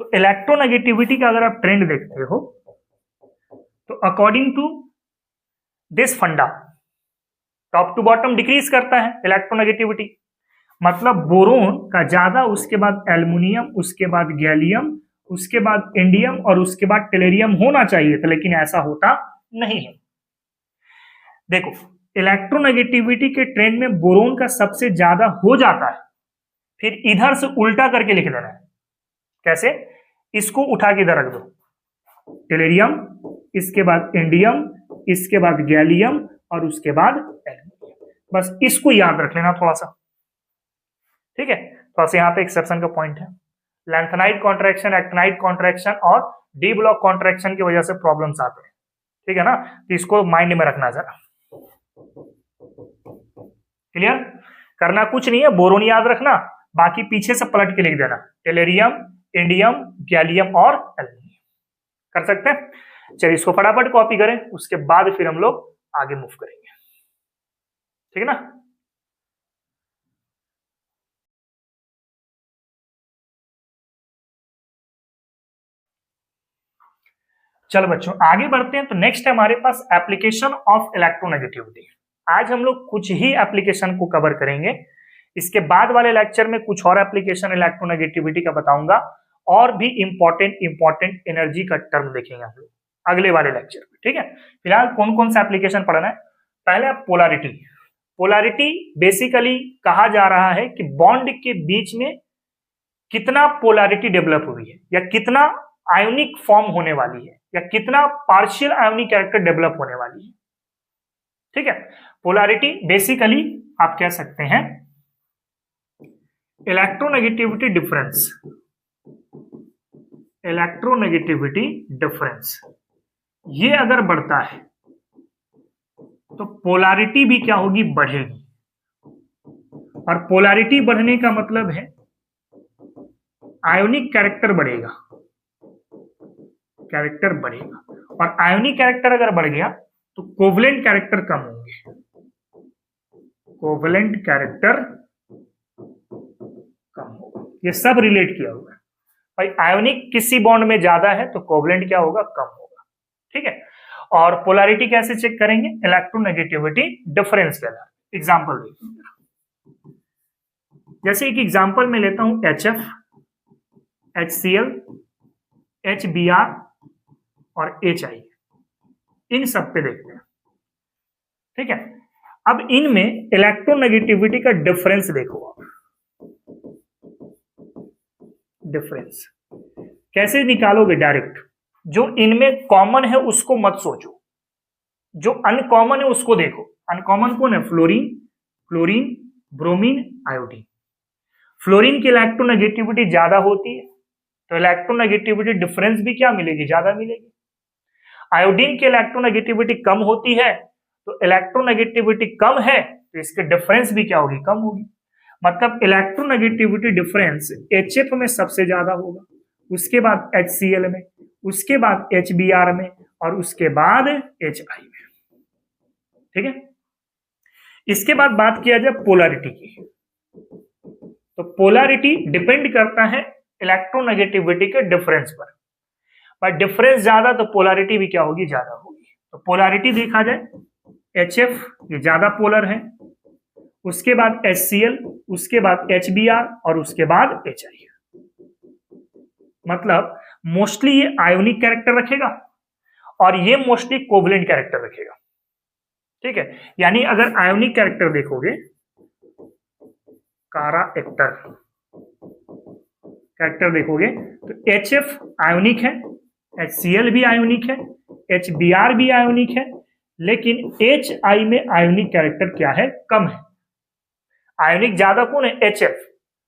तो इलेक्ट्रोनेगेटिविटी का अगर आप ट्रेंड देखते हो तो अकॉर्डिंग टू दिस फंडा टॉप टू बॉटम डिक्रीज करता है इलेक्ट्रोनेगेटिविटी, मतलब बोरोन का ज्यादा, उसके बाद एल्युमिनियम, उसके बाद गैलियम, उसके बाद इंडियम और उसके बाद टेलेरियम होना चाहिए था, लेकिन ऐसा होता नहीं है। देखो इलेक्ट्रोनेगेटिविटी के ट्रेंड में बोरोन का सबसे ज्यादा हो जाता है, फिर इधर से उल्टा करके लिख देना है। कैसे? इसको उठा के इधर रख दो, टेलेरियम, इसके बाद इंडियम, इसके बाद गैलियम और उसके बाद एल्युमिनियम। बस इसको याद रख लेना थोड़ा सा, ठीक है। थोड़ा सा यहाँ पे एक्सेप्शन का पॉइंट है, लैंथेनाइड कॉन्ट्रैक्शन, एक्टिनाइड कॉन्ट्रैक्शन और डी ब्लॉक कॉन्ट्रैक्शन की वजह से प्रॉब्लम्स आते हैं, ठीक है ना। तो इसको माइंड में रखना जरा, क्लियर। करना कुछ नहीं है, बोरोन याद रखना, बाकी पीछे से पलट के लिख देना, टेलेरियम, इंडियम, गैलियम और एल्युमिनियम। कर सकते हैं? चलिए इसको फटाफट कॉपी करें, उसके बाद फिर हम लोग आगे मूव करेंगे, ठीक है ना। चलो बच्चों आगे बढ़ते हैं। तो नेक्स्ट है हमारे पास एप्लीकेशन ऑफ इलेक्ट्रोनेगेटिविटी। आज हम लोग कुछ ही एप्लीकेशन को कवर करेंगे, इसके बाद वाले लेक्चर में कुछ और एप्लीकेशन इलेक्ट्रोनेगेटिविटी का बताऊंगा, और भी इंपॉर्टेंट एनर्जी का टर्म देखेंगे हम लोग अगले वाले लेक्चर में, ठीक है। फिलहाल कौन कौन सा एप्लीकेशन पढ़ना है? पहले पोलैरिटी। पोलैरिटी बेसिकली कहा जा रहा है कि बॉन्ड के बीच में कितना पोलैरिटी डेवलप हुई है, या कितना आयोनिक फॉर्म होने वाली है, या कितना पार्शियल आयोनिक कैरेक्टर डेवलप होने वाली है, ठीक है। पोलैरिटी बेसिकली आप कह सकते हैं इलेक्ट्रोनेगेटिविटी डिफरेंस, इलेक्ट्रोनेगेटिविटी डिफरेंस ये अगर बढ़ता है तो पोलैरिटी भी क्या होगी? बढ़ेगी। और पोलैरिटी बढ़ने का मतलब है आयोनिक कैरेक्टर बढ़ेगा, कैरेक्टर बढ़ेगा। और आयोनिक कैरेक्टर अगर बढ़ गया तो कोवलेंट कैरेक्टर कम होंगे, कोवलेंट कैरेक्टर कम होगा। ये सब रिलेट किया हुआ है भाई, आयोनिक किसी बॉन्ड में ज्यादा है तो कोवलेंट क्या होगा? कम होगा, ठीक है। और पोलैरिटी कैसे चेक करेंगे? इलेक्ट्रोनेगेटिविटी डिफरेंस के आधार। एग्जांपल देखिए, जैसे एक एग्जांपल में लेता हूं HF, HCl, HBr और HI, इन सब पे देखते हैं, ठीक है। अब इनमें इलेक्ट्रोनेगेटिविटी का डिफरेंस देखो आप, डिफरेंस कैसे निकालोगे? डायरेक्ट जो इनमें कॉमन है उसको मत सोचो, जो अनकॉमन है उसको देखो। अनकॉमन कौन है? Fluorine, chlorine, bromine, iodine. Fluorine की इलेक्ट्रोनेगेटिविटी ज्यादा होती है तो इलेक्ट्रोनेगेटिविटी डिफरेंस भी क्या मिलेगी? ज्यादा मिलेगी। आयोडीन की इलेक्ट्रोनेगेटिविटी कम होती है तो इलेक्ट्रोनेगेटिविटी कम है तो इसके डिफरेंस भी क्या होगी? कम होगी। मतलब इलेक्ट्रोनेगेटिविटी डिफरेंस HF में सबसे ज्यादा होगा, उसके बाद HCl में, उसके बाद HBr में और उसके बाद HI में, ठीक है। इसके बाद बात किया जाए पोलैरिटी की, तो पोलैरिटी डिपेंड करता है इलेक्ट्रोनेगेटिविटी के डिफरेंस पर डिफरेंस ज्यादा तो पोलैरिटी भी क्या होगी? ज्यादा होगी। तो पोलैरिटी देखा जाए HF ये ज्यादा पोलर है, उसके बाद HCl, उसके बाद HBr और उसके बाद HI। मतलब मोस्टली ये आयोनिक कैरेक्टर रखेगा और ये मोस्टली कोवलेंट कैरेक्टर रखेगा, ठीक है। यानी अगर आयोनिक कैरेक्टर देखोगे, कारा एक्टर कैरेक्टर देखोगे तो HF आयोनिक है, HCl भी आयोनिक है, HBr भी आयोनिक है, लेकिन HI में आयोनिक कैरेक्टर क्या है? कम है। आयोनिक ज्यादा कौन है? HF,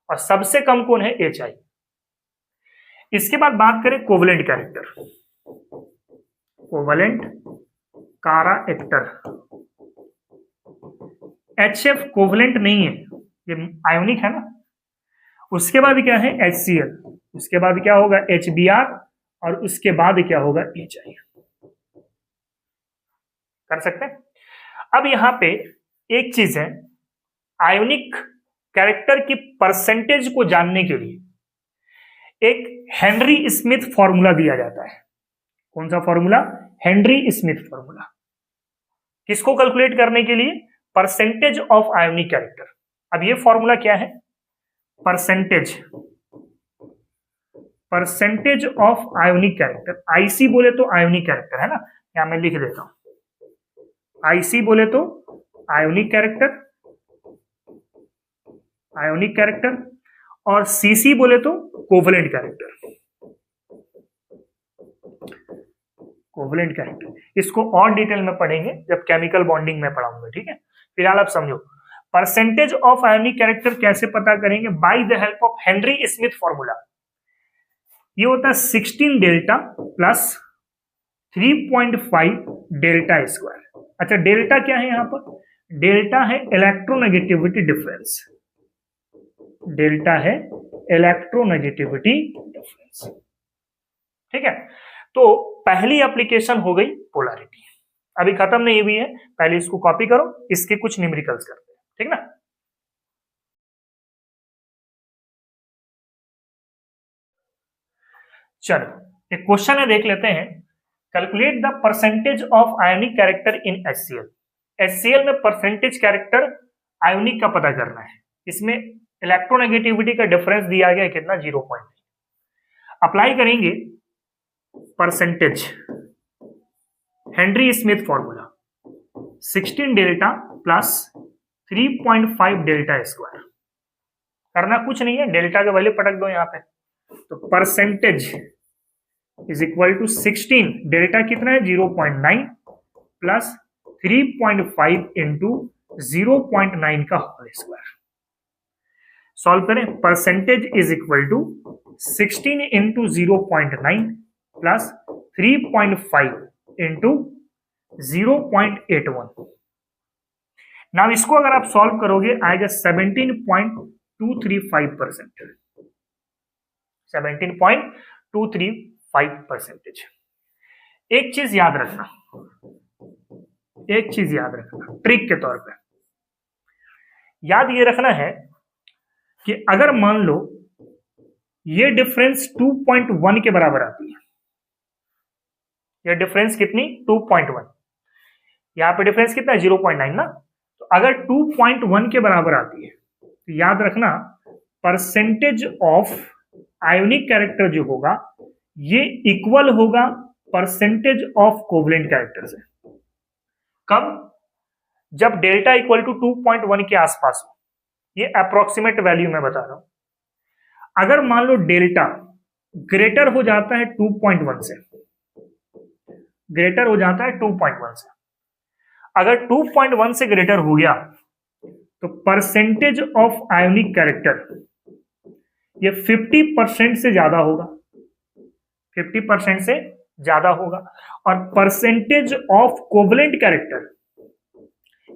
और सबसे कम कौन है? HI। इसके बाद बात करें कोवलेंट कैरेक्टर, कोवलेंट कारा एक्टर। HF कोवलेंट नहीं है, ये आयोनिक है ना। उसके बाद क्या है? HCl, उसके बाद क्या होगा? HBr और उसके बाद क्या होगा? HI। कर सकते हैं। अब यहां पे एक चीज है, आयोनिक कैरेक्टर की परसेंटेज को जानने के लिए एक हेनरी स्मिथ फॉर्मूला दिया जाता है। कौन सा फॉर्मूला? Henry Smith formula. किसको कैलकुलेट करने के लिए? Percentage of ionic character. अब ये फॉर्मूला क्या है? Percentage of ionic character, IC बोले तो आयोनिक कैरेक्टर है ना, यहां मैं लिख देता हूं, आईसी बोले तो आयोनिक कैरेक्टर, और सीसी बोले तो कोवलेंट कैरेक्टर। इसको और डिटेल में पढ़ेंगे जब केमिकल बॉन्डिंग में पढ़ाऊंगा, ठीक है। फिलहाल आप समझो परसेंटेज ऑफ आयोनिक कैरेक्टर कैसे पता करेंगे, by the help of Henry Smith formula. ये होता है 16 डेल्टा प्लस 3.5 डेल्टा स्क्वायर। अच्छा, डेल्टा क्या है यहां पर, डेल्टा है इलेक्ट्रोनेगेटिविटी डिफरेंस, डेल्टा है इलेक्ट्रोनेगेटिविटी डिफरेंस, ठीक है। तो पहली एप्लीकेशन हो गई पोलैरिटी, अभी खत्म नहीं हुई है, पहले इसको कॉपी करो, इसके कुछ न्यूमेरिकल्स करते हैं, ठीक ना। चलो एक क्वेश्चन है, देख लेते हैं। Calculate the percentage of ionic character in HCl। HCl में परसेंटेज कैरेक्टर आयोनिक का पता करना है। इसमें इलेक्ट्रोनेगेटिविटी का डिफरेंस दिया गया है कितना, 0.9। अप्लाई करेंगे percentage, Henry Smith formula, 16 delta plus 3.5 delta square. करना कुछ नहीं है, डेल्टा का वैल्यू पटक दो यहां पे, तो percentage is equal to 16, delta कितना है 0.9 प्लस 3.5 इंटू 0.9 का होल स्क्वायर। सॉल्व करें, percentage is equal to 16 into 0.9 plus 3.5 into 0.81। Now इसको अगर आप सॉल्व करोगे आएगा 17.235%, 17.235%। एक चीज याद रखना, ट्रिक के तौर पे याद ये रखना है कि अगर मान लो ये डिफरेंस 2.1 के बराबर आती है, ये डिफरेंस कितनी 2.1, यहां पे डिफरेंस कितना है 0.9 ना, तो अगर 2.1 के बराबर आती है तो याद रखना परसेंटेज ऑफ आयोनिक कैरेक्टर जो होगा ये इक्वल होगा परसेंटेज ऑफ कोवलेंट कैरेक्टर से। कब, जब डेल्टा इक्वल टू 2.1 के आसपास हो, ये अप्रोक्सीमेट वैल्यू मैं बता रहा हूं। अगर मान लो डेल्टा ग्रेटर हो जाता है 2.1 से, ग्रेटर हो जाता है 2.1 से, अगर 2.1 से ग्रेटर हो गया तो परसेंटेज ऑफ आयोनिक कैरेक्टर ये 50% से ज्यादा होगा, 50% से ज्यादा होगा, और परसेंटेज ऑफ कोवलेंट कैरेक्टर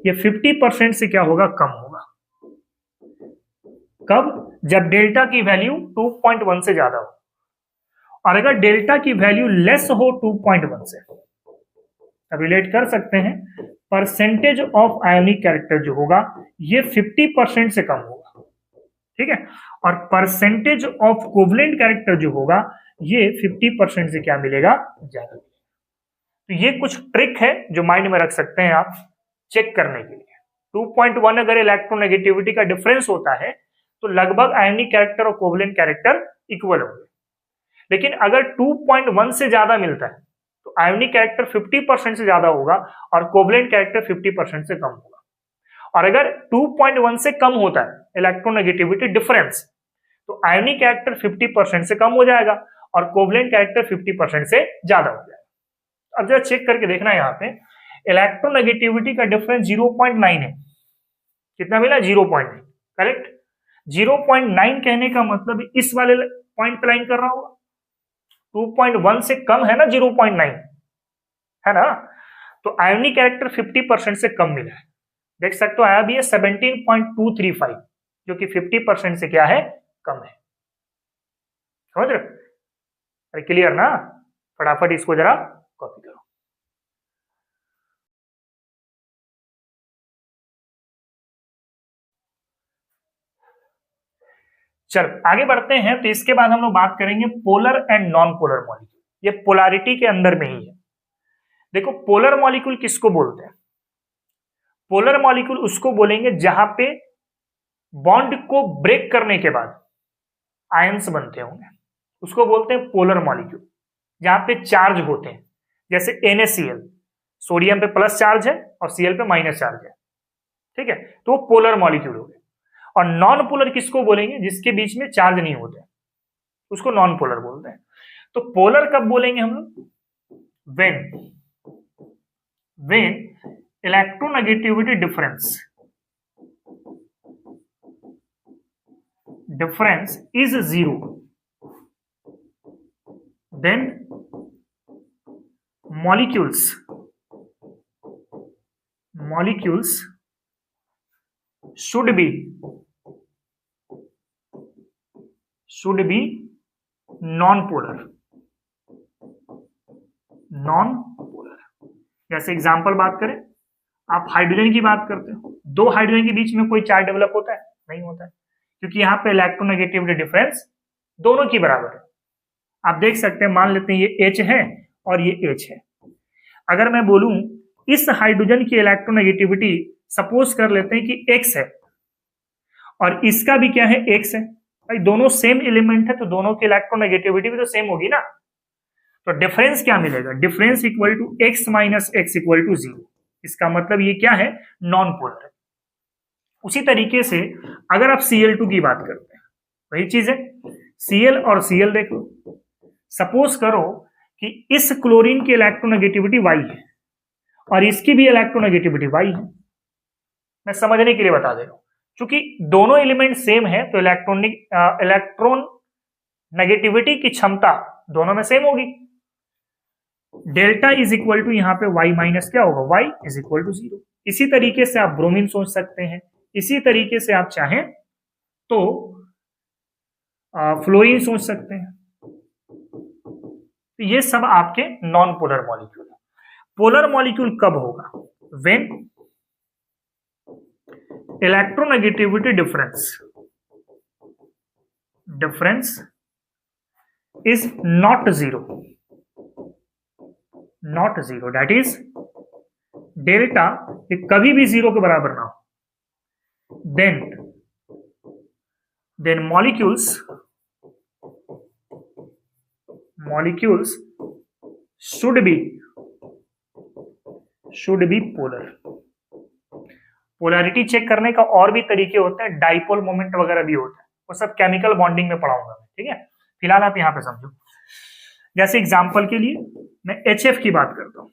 ये 50% से क्या होगा, कम होगा। कब, जब डेल्टा की वैल्यू 2.1 से ज्यादा हो, और अगर डेल्टा की वैल्यू लेस हो 2.1 से, अब रिलेट कर सकते हैं, परसेंटेज ऑफ आयोनिक कैरेक्टर जो होगा ये 50% से कम होगा, ठीक है, और परसेंटेज ऑफ कोवलेंट कैरेक्टर जो होगा ये 50% से क्या मिलेगा, ज्यादा। तो ये कुछ ट्रिक है जो माइंड में रख सकते हैं आप चेक करने के लिए। 2.1 अगर इलेक्ट्रोनेगेटिविटी का डिफरेंस होता है तो लगभग आयोनिक कैरेक्टर और कोवलेंट कैरेक्टर इक्वल होंगे, लेकिन अगर 2.1 से ज्यादा मिलता है तो आयोनिक कैरेक्टर 50% से ज्यादा होगा और कोवलेंट कैरेक्टर 50% से कम होगा। और अगर 2.1 से कम होता है इलेक्ट्रोनेगेटिविटी डिफरेंस तो आयोनिक कैरेक्टर 50% से कम हो जाएगा और कोवलेंट कैरेक्टर 50% से ज्यादा हो जाएगा। अब जरा चेक करके देखना है, यहाँ पे इलेक्ट्रोनेगेटिविटी का डिफरेंस 0.9 है, कितना मिला 0.9, करेक्ट। 0.9 कहने का मतलब इस वाले पॉइंट पे लाइन कर रहा होगा, 2.1 से कम है ना 0.9, है ना, तो आयोनिक कैरेक्टर 50% से कम मिला है, देख सकते हो आया भी है 17.235 जो कि 50% से क्या है, कम है। समझ रहे, अरे क्लियर ना, फटाफट इसको जरा कॉपी करो। चल आगे बढ़ते हैं, तो इसके बाद हम लोग बात करेंगे polar and non polar molecule. ये पोलैरिटी के अंदर में ही है। देखो पोलर मॉलिक्यूल किसको बोलते हैं, पोलर मॉलिक्यूल उसको बोलेंगे जहां पे बॉन्ड को ब्रेक करने के बाद आयंस बनते होंगे, उसको बोलते हैं पोलर मॉलिक्यूल, जहां पे चार्ज होते हैं, जैसे NaCl, सोडियम पे प्लस चार्ज है और Cl पे माइनस चार्ज है, ठीक है, तो वो पोलर मॉलिक्यूल हो गए। और नॉन पोलर किसको बोलेंगे? जिसके बीच में चार्ज नहीं होते, उसको नॉन पोलर बोलते हैं। तो पोलर कब बोलेंगे हम लोग? When electronegativity difference is 0, then molecules should be non-polar। जैसे एग्जांपल बात करें, आप हाइड्रोजन की बात करते हो, दो हाइड्रोजन के बीच में कोई चार्ज डेवलप होता है? नहीं होता है, क्योंकि यहां पे इलेक्ट्रोनेगेटिविटी डिफरेंस दोनों की बराबर है। आप देख सकते हैं, मान लेते हैं ये H है और ये H है। अगर मैं बोलूं इस हाइड्रोजन की इलेक्ट्रोनेगेटिविटी सपोज कर लेते हैं कि X है और इसका भी क्या है? X है। भाई दोनों सेम एलिमेंट है तो दोनों की इलेक्ट्रोनेगेटिविटी भी तो सेम होगी ना। तो डिफरेंस क्या मिलेगा? Difference equal to x minus x equal to 0। इसका मतलब ये क्या है? नॉन पोलर है। उसी तरीके से अगर आप Cl2 की बात करते हैं, वही चीज है, Cl और Cl देख लो। सपोज करो कि इस क्लोरीन की इलेक्ट्रोनेगेटिविटी Y है और इसकी भी इलेक्ट्रोनेगेटिविटी Y है। मैं समझने के लिए बता दे रहा हूं, क्योंकि दोनों एलिमेंट सेम है तो इलेक्ट्रॉन नेगेटिविटी की क्षमता दोनों में सेम होगी। डेल्टा इज इक्वल टू यहाँ पे y माइनस क्या होगा? y is equal to 0। इसी तरीके से आप ब्रोमीन सोच सकते हैं, इसी तरीके से आप चाहें तो फ्लोरीन सोच सकते हैं। तो ये सब आपके नॉन पोलर मॉलिक्यूल है। पोलर मॉलिक्यूल कब होगा? When electronegativity difference is not zero, that is delta कभी भी 0 के बराबर ना हो, then molecules should be polar. Polarity check करने का और भी तरीके होते हैं, डाइपोल मोमेंट वगैरह भी होता है, वो सब केमिकल बॉन्डिंग में पढ़ाऊंगा मैं, ठीक है। फिलहाल आप यहां पे समझो। जैसे एग्जांपल के लिए मैं HF की बात करता हूं,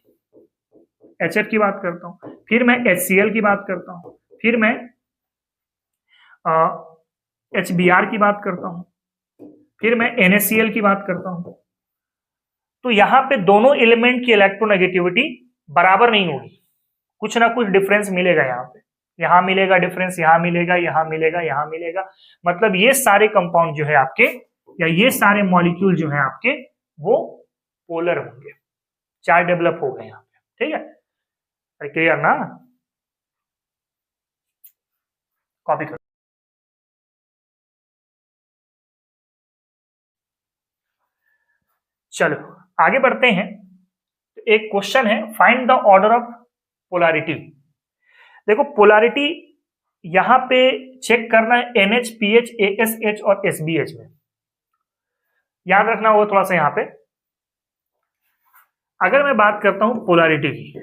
फिर मैं HCl की बात करता हूं, फिर मैं HBr की बात करता हूं, फिर मैं NaCl की बात करता हूं। तो यहां पे दोनों एलिमेंट की इलेक्ट्रोनेगेटिविटी बराबर नहीं होगी, कुछ ना कुछ डिफरेंस मिलेगा। यहाँ पे यहां मिलेगा डिफरेंस, यहां मिलेगा, यहां मिलेगा, यहां मिलेगा। मतलब ये सारे कंपाउंड जो है आपके, या ये सारे मॉलिक्यूल जो है आपके, वो पोलर होंगे, चार्ज डेवलप हो गए यहाँ पे, ठीक है। क्लियर ना? कॉपी करो। चलो आगे बढ़ते हैं। एक क्वेश्चन है, find the order of polarity. देखो पोलैरिटी यहां पे चेक करना है NH, PH, ASH और SBH में, याद रखना होगा थोड़ा सा। यहां पे अगर मैं बात करता हूं पोलैरिटी की,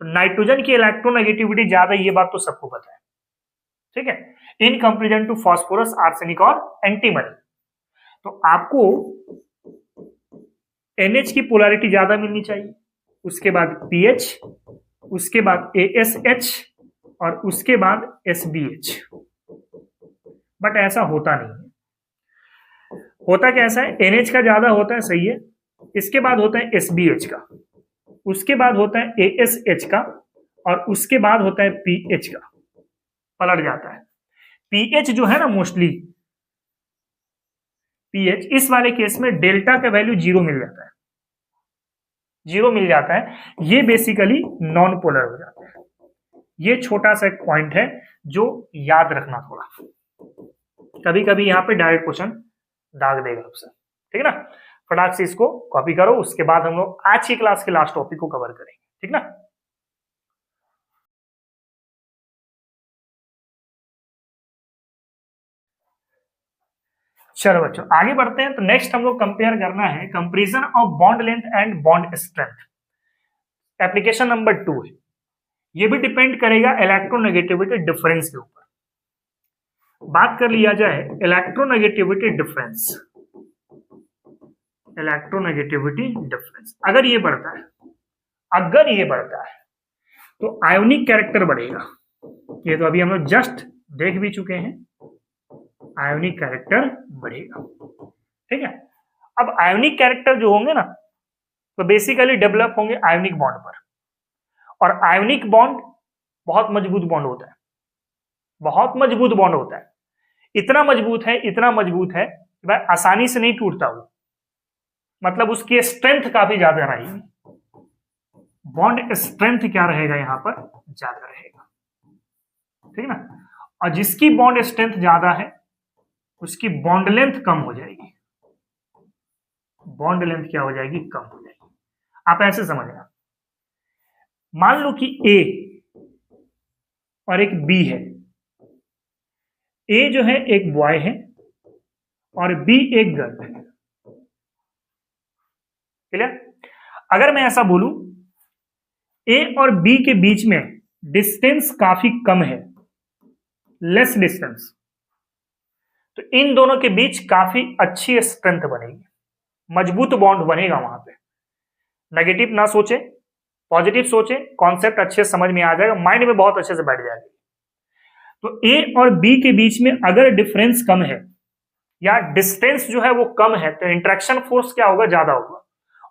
तो नाइट्रोजन की इलेक्ट्रोनेगेटिविटी ज्यादा, ये बात तो सबको पता है, ठीक है, in comparison to phosphorus, arsenic और एंटीमनी। तो आपको NH की पोलैरिटी ज्यादा मिलनी चाहिए, उसके बाद PH, उसके बाद ASH और उसके बाद SBH। बट ऐसा होता नहीं है। होता कैसा है? NH का ज्यादा होता है, सही है, इसके बाद होता है SBH का, उसके बाद होता है ASH का और उसके बाद होता है PH का, पलट जाता है। PH जो है ना, मोस्टली PH इस वाले केस में डेल्टा का वैल्यू 0 मिल जाता है, 0 मिल जाता है। ये बेसिकली नॉन पोलर हो जाता है। ये छोटा सा एक पॉइंट है जो याद रखना थोड़ा, कभी कभी यहाँ पे डायरेक्ट क्वेश्चन दाग देगा आपसे, ठीक है ना। फटाक से इसको कॉपी करो, उसके बाद हम लोग आज की क्लास के लास्ट टॉपिक को कवर करेंगे, ठीक ना। चलो बच्चों आगे बढ़ते हैं। तो नेक्स्ट हम लोग कंपेयर करना है comparison of bond length and bond strength. Application number 2 है, ये भी डिपेंड करेगा इलेक्ट्रोनेगेटिविटी डिफरेंस के ऊपर। बात कर लिया जाए इलेक्ट्रोनेगेटिविटी डिफरेंस, इलेक्ट्रोनेगेटिविटी डिफरेंस अगर ये बढ़ता है तो आयोनिक कैरेक्टर बढ़ेगा। ये तो अभी हम लोग जस्ट देख भी चुके हैं, आयोनिक कैरेक्टर बढ़ेगा। ठीक है, अब आयोनिक कैरेक्टर जो होंगे ना तो बेसिकली डेवलप होंगे आयोनिक बॉन्ड पर, और आयोनिक बॉन्ड बहुत मजबूत बॉन्ड होता है, बहुत मजबूत बॉन्ड होता है। इतना मजबूत है कि भाई आसानी से नहीं टूटता वो, मतलब उसकी स्ट्रेंथ काफी ज्यादा रहेगी, बॉन्ड स्ट्रेंथ क्या रहेगा यहां पर, ज्यादा रहेगा। ठीक ना, और जिसकी बॉन्ड स्ट्रेंथ ज्यादा है उसकी बॉन्ड लेंथ कम हो जाएगी, बॉन्ड लेंथ क्या हो जाएगी, कम हो जाएगी। आप ऐसे समझना, मान लो कि ए और एक बी है, ए जो है एक बॉय है और बी एक गर्ल है। क्लियर? अगर मैं ऐसा बोलूं ए और बी के बीच में डिस्टेंस काफी कम है, लेस डिस्टेंस, तो इन दोनों के बीच काफी अच्छी स्ट्रेंथ बनेगी, मजबूत बॉन्ड बनेगा वहां पे। नेगेटिव ना सोचे, पॉजिटिव सोचे, कॉन्सेप्ट अच्छे से समझ में आ जाएगा, माइंड में बहुत अच्छे से बैठ जाएगा। तो ए और बी के बीच में अगर डिफरेंस कम है या डिस्टेंस जो है वो कम है तो इंटरेक्शन फोर्स क्या होगा, ज्यादा होगा,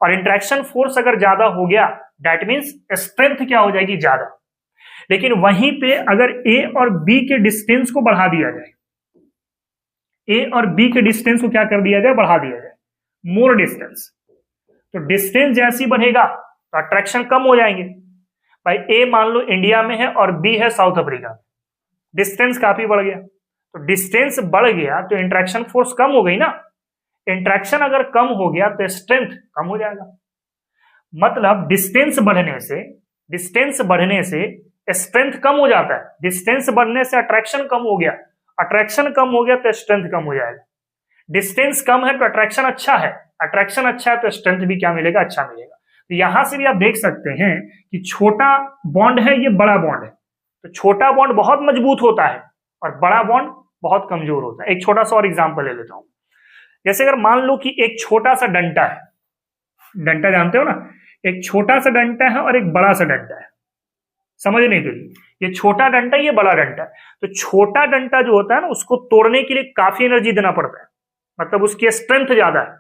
और इंटरेक्शन फोर्स अगर ज्यादा हो गया दैट मींस स्ट्रेंथ क्या हो जाएगी, ज्यादा। लेकिन वहीं पे अगर ए और बी के डिस्टेंस को बढ़ा दिया जाए, ए और बी के डिस्टेंस को क्या कर दिया जाए, बढ़ा दिया जाए, मोर डिस्टेंस, तो डिस्टेंस जैसी बढ़ेगा तो अट्रैक्शन कम हो जाएंगे। भाई ए मान लो इंडिया में है और बी है साउथ अफ्रीका में, डिस्टेंस काफी बढ़ गया, तो डिस्टेंस बढ़ गया तो इंटरेक्शन फोर्स कम हो गई ना, इंटरेक्शन अगर कम हो गया तो स्ट्रेंथ कम हो जाएगा। मतलब डिस्टेंस बढ़ने से स्ट्रेंथ कम हो जाता है, डिस्टेंस बढ़ने से अट्रैक्शन कम हो गया, अट्रैक्शन कम हो गया तो स्ट्रेंथ कम हो जाएगा। डिस्टेंस कम है तो अट्रैक्शन अच्छा है, अट्रैक्शन अच्छा है तो स्ट्रेंथ भी क्या मिलेगा, अच्छा मिलेगा। तो यहां से भी आप देख सकते हैं कि छोटा बॉन्ड है, ये बड़ा बॉन्ड है, तो छोटा बॉन्ड बहुत मजबूत होता है और बड़ा बॉन्ड बहुत कमजोर होता है। एक छोटा सा और एग्जांपल ले लेता हूं, जैसे अगर मान लो कि एक छोटा सा डंटा है, डंटा जानते हो ना, एक छोटा सा डंटा है और एक बड़ा सा डंटा है, समझने के लिए, ये छोटा डंटा ये बड़ा डंटा है, तो छोटा डंटा जो होता है ना उसको तोड़ने के लिए काफी एनर्जी देना पड़ता है, मतलब उसकी स्ट्रेंथ ज्यादा है,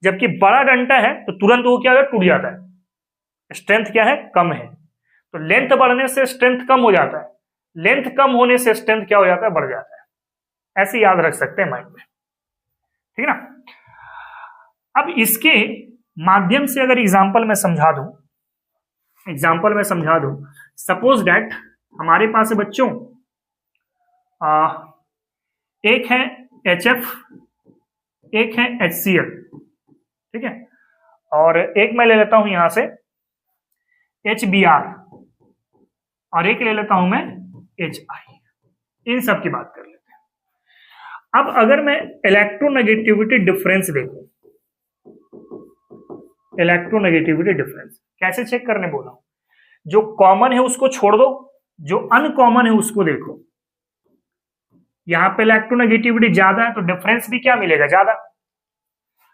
जबकि बड़ा डंटा है तो तुरंत वो क्या है, टूट जाता है, स्ट्रेंथ क्या है, कम है। तो लेंथ बढ़ने से स्ट्रेंथ कम हो जाता है, लेंथ कम होने से स्ट्रेंथ क्या हो जाता है, बढ़ जाता है। ऐसे याद रख सकते हैं माइंड में, ठीक है ना। अब इसके माध्यम से अगर एग्जांपल में समझा दूं, सपोज दैट हमारे पास है बच्चों एक है HF, एक है HCl, ठीक है, और एक मैं ले लेता हूं यहां से HBr और एक ले लेता हूं मैं HI। इन सब की बात कर लेते हैं। अब अगर मैं इलेक्ट्रोनेगेटिविटी डिफरेंस देखूं, इलेक्ट्रोनेगेटिविटी डिफरेंस कैसे चेक करने बोला हूं, जो कॉमन है उसको छोड़ दो, जो अनकॉमन है उसको देखो। यहां पे इलेक्ट्रोनेगेटिविटी ज्यादा है तो डिफरेंस भी क्या मिलेगा, ज्यादा,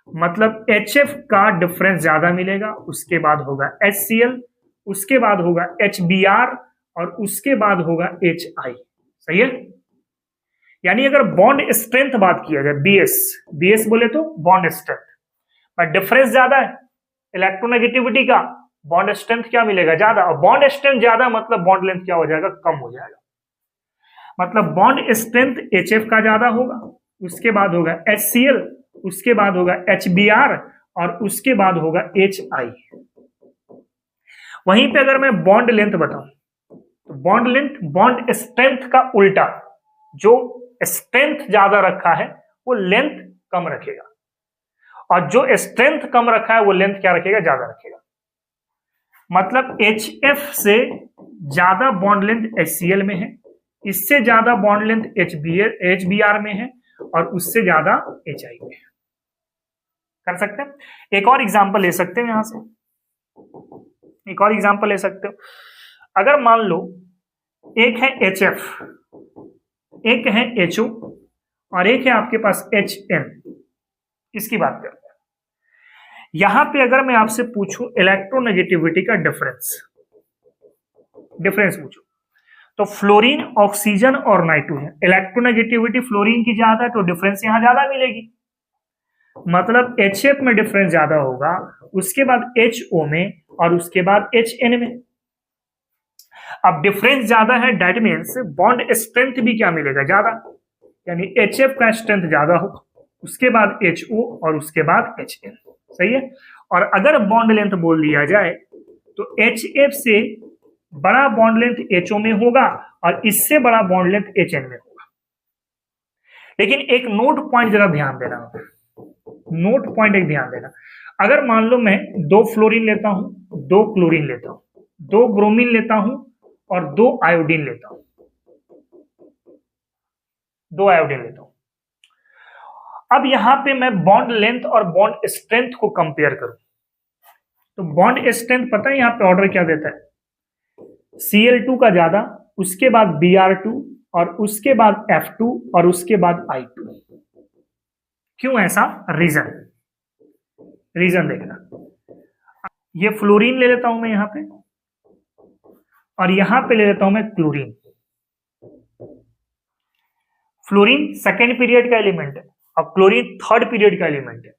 मतलब HF का डिफरेंस ज्यादा मिलेगा, उसके बाद होगा HCl, उसके बाद होगा HBr और उसके बाद होगा HI। सही है, यानी अगर बॉन्ड स्ट्रेंथ बात किया जाए, BS बोले तो बॉन्ड स्ट्रेंथ, पर डिफरेंस ज्यादा है इलेक्ट्रोनेगेटिविटी का, बॉन्ड स्ट्रेंथ क्या मिलेगा, ज्यादा, और बॉन्ड स्ट्रेंथ ज्यादा मतलब बॉन्ड लेंथ क्या हो जाएगा, कम हो जाएगा। मतलब बॉन्ड स्ट्रेंथ HF का ज्यादा होगा, उसके बाद होगा HCl, उसके बाद होगा HBr और उसके बाद होगा HI। वहीं पे अगर मैं बॉन्ड लेंथ बताऊं तो बॉन्ड लेंथ बॉन्ड स्ट्रेंथ का उल्टा, जो स्ट्रेंथ ज्यादा रखा है वो लेंथ कम रखेगा, और जो स्ट्रेंथ कम रखा है वो लेंथ क्या रखेगा, ज्यादा रखेगा। मतलब HF से ज्यादा बॉन्ड लेंथ HCl में है, इससे ज्यादा बॉन्ड लेंथ HBr में है, और उससे ज्यादा HI में कर सकते हैं। एक और एग्जांपल ले सकते हैं यहां से, एक और एग्जांपल ले सकते हो। अगर मान लो एक है HF, एक है HO और एक है आपके पास HN, इसकी बात करते हैं। यहां पे अगर मैं आपसे पूछूं इलेक्ट्रोनेगेटिविटी का डिफरेंस पूछूं, तो फ्लोरीन, ऑक्सीजन और नाइट्रोजन, इलेक्ट्रोनेगेटिविटी फ्लोरीन की ज्यादा है तो डिफरेंस यहां ज्यादा मिलेगी, मतलब HF में डिफरेंस ज्यादा होगा, उसके बाद HO में और उसके बाद HN में। अब डिफरेंस ज्यादा है, दैट मीन्स बॉन्ड स्ट्रेंथ भी क्या मिलेगा, ज्यादा, यानी HF का स्ट्रेंथ ज्यादा होगा, उसके बाद HO और उसके बाद HN, सही है। और अगर बॉन्ड लेंथ बोल दिया जाए तो HF से बड़ा बॉन्ड लेंथ HO में होगा और इससे बड़ा बॉन्ड लेंथ HN में होगा। लेकिन एक नोट पॉइंट जरा ध्यान देना, नोट पॉइंट एक ध्यान देना, अगर मान लो मैं 2 फ्लोरीन लेता हूं, 2 क्लोरीन लेता हूं, 2 ब्रोमीन लेता हूं और 2 आयोडीन लेता हूं, 2 आयोडीन लेता हूं, अब यहां पे मैं बॉन्ड लेंथ और बॉन्ड स्ट्रेंथ को कंपेयर करूं, तो बॉन्ड स्ट्रेंथ पता है यहां पे ऑर्डर क्या देता है, Cl2 का ज्यादा, उसके बाद Br2 और उसके बाद F2 और उसके बाद I2। क्यों ऐसा, रीजन देखना, ये फ्लोरीन ले लेता हूं मैं यहां पे और यहां पे ले लेता हूं मैं क्लोरीन। फ्लोरीन सेकेंड पीरियड का एलिमेंट है और क्लोरीन थर्ड पीरियड का एलिमेंट है,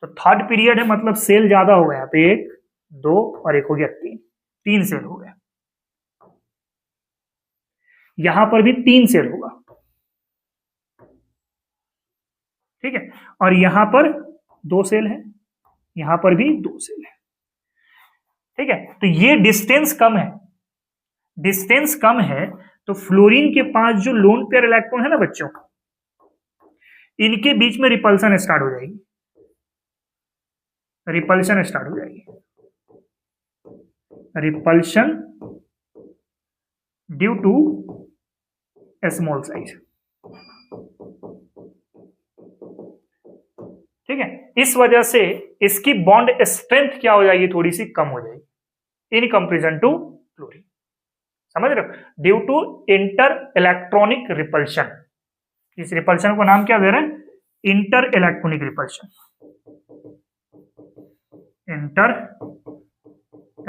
तो थर्ड पीरियड है मतलब सेल ज्यादा हो गया, यहाँ पे 1 2 और एक हो गया 3 सेल हो गया, यहां पर भी 3 सेल होगा, ठीक है, और यहां पर 2 सेल है, यहां पर भी 2 सेल है, ठीक है। तो ये डिस्टेंस कम है, डिस्टेंस कम है, तो फ्लोरीन के पास जो लोन पेयर इलेक्ट्रॉन है ना बच्चों, इनके बीच में रिपल्सन स्टार्ट हो जाएगी, रिपल्शन स्टार्ट हो जाएगी, repulsion due to small size, ठीक है। इस वजह से इसकी बॉन्ड स्ट्रेंथ क्या हो जाएगी, थोड़ी सी कम हो जाएगी इन कंपेरिजन टू क्लोरीन, समझ रहे हो, due to inter electronic repulsion. इस रिपल्शन को नाम क्या दे रहे हैं, inter electronic repulsion, inter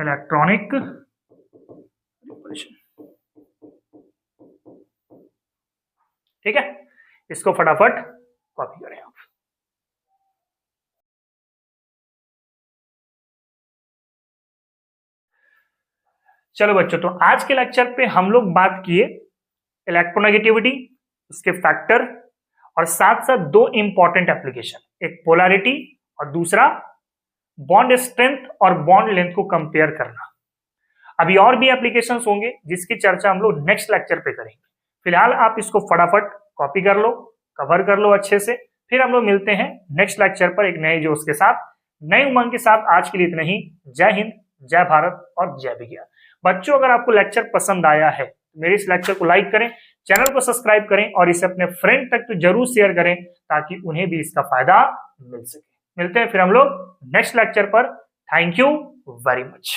electronic repulsion, ठीक है। इसको फटाफट कॉपी करें आप। चलो बच्चों, तो आज के लेक्चर पे हम लोग बात किए इलेक्ट्रोनेगेटिविटी, उसके फैक्टर और साथ साथ 2 इंपॉर्टेंट एप्लीकेशन, एक पोलैरिटी और दूसरा बॉन्ड स्ट्रेंथ और बॉन्ड लेंथ को कंपेयर करना। अभी और भी एप्लीकेशंस होंगे जिसकी चर्चा हम लोग नेक्स्ट लेक्चर पे करेंगे। फिलहाल आप इसको फटाफट कॉपी कर लो, कवर कर लो अच्छे से, फिर हम लोग मिलते हैं नेक्स्ट लेक्चर पर एक नए जोश के साथ, नए उमंग के साथ। आज के लिए इतना ही। जय हिंद, जय भारत और जय विज्ञान। बच्चों, अगर आपको लेक्चर पसंद आया है तो मेरे इस लेक्चर को लाइक करें, चैनल को सब्सक्राइब करें और इसे अपने फ्रेंड तक तो जरूर शेयर करें ताकि उन्हें भी इसका फायदा मिल सके। मिलते हैं फिर हम लोग नेक्स्ट लेक्चर पर। Thank you very much.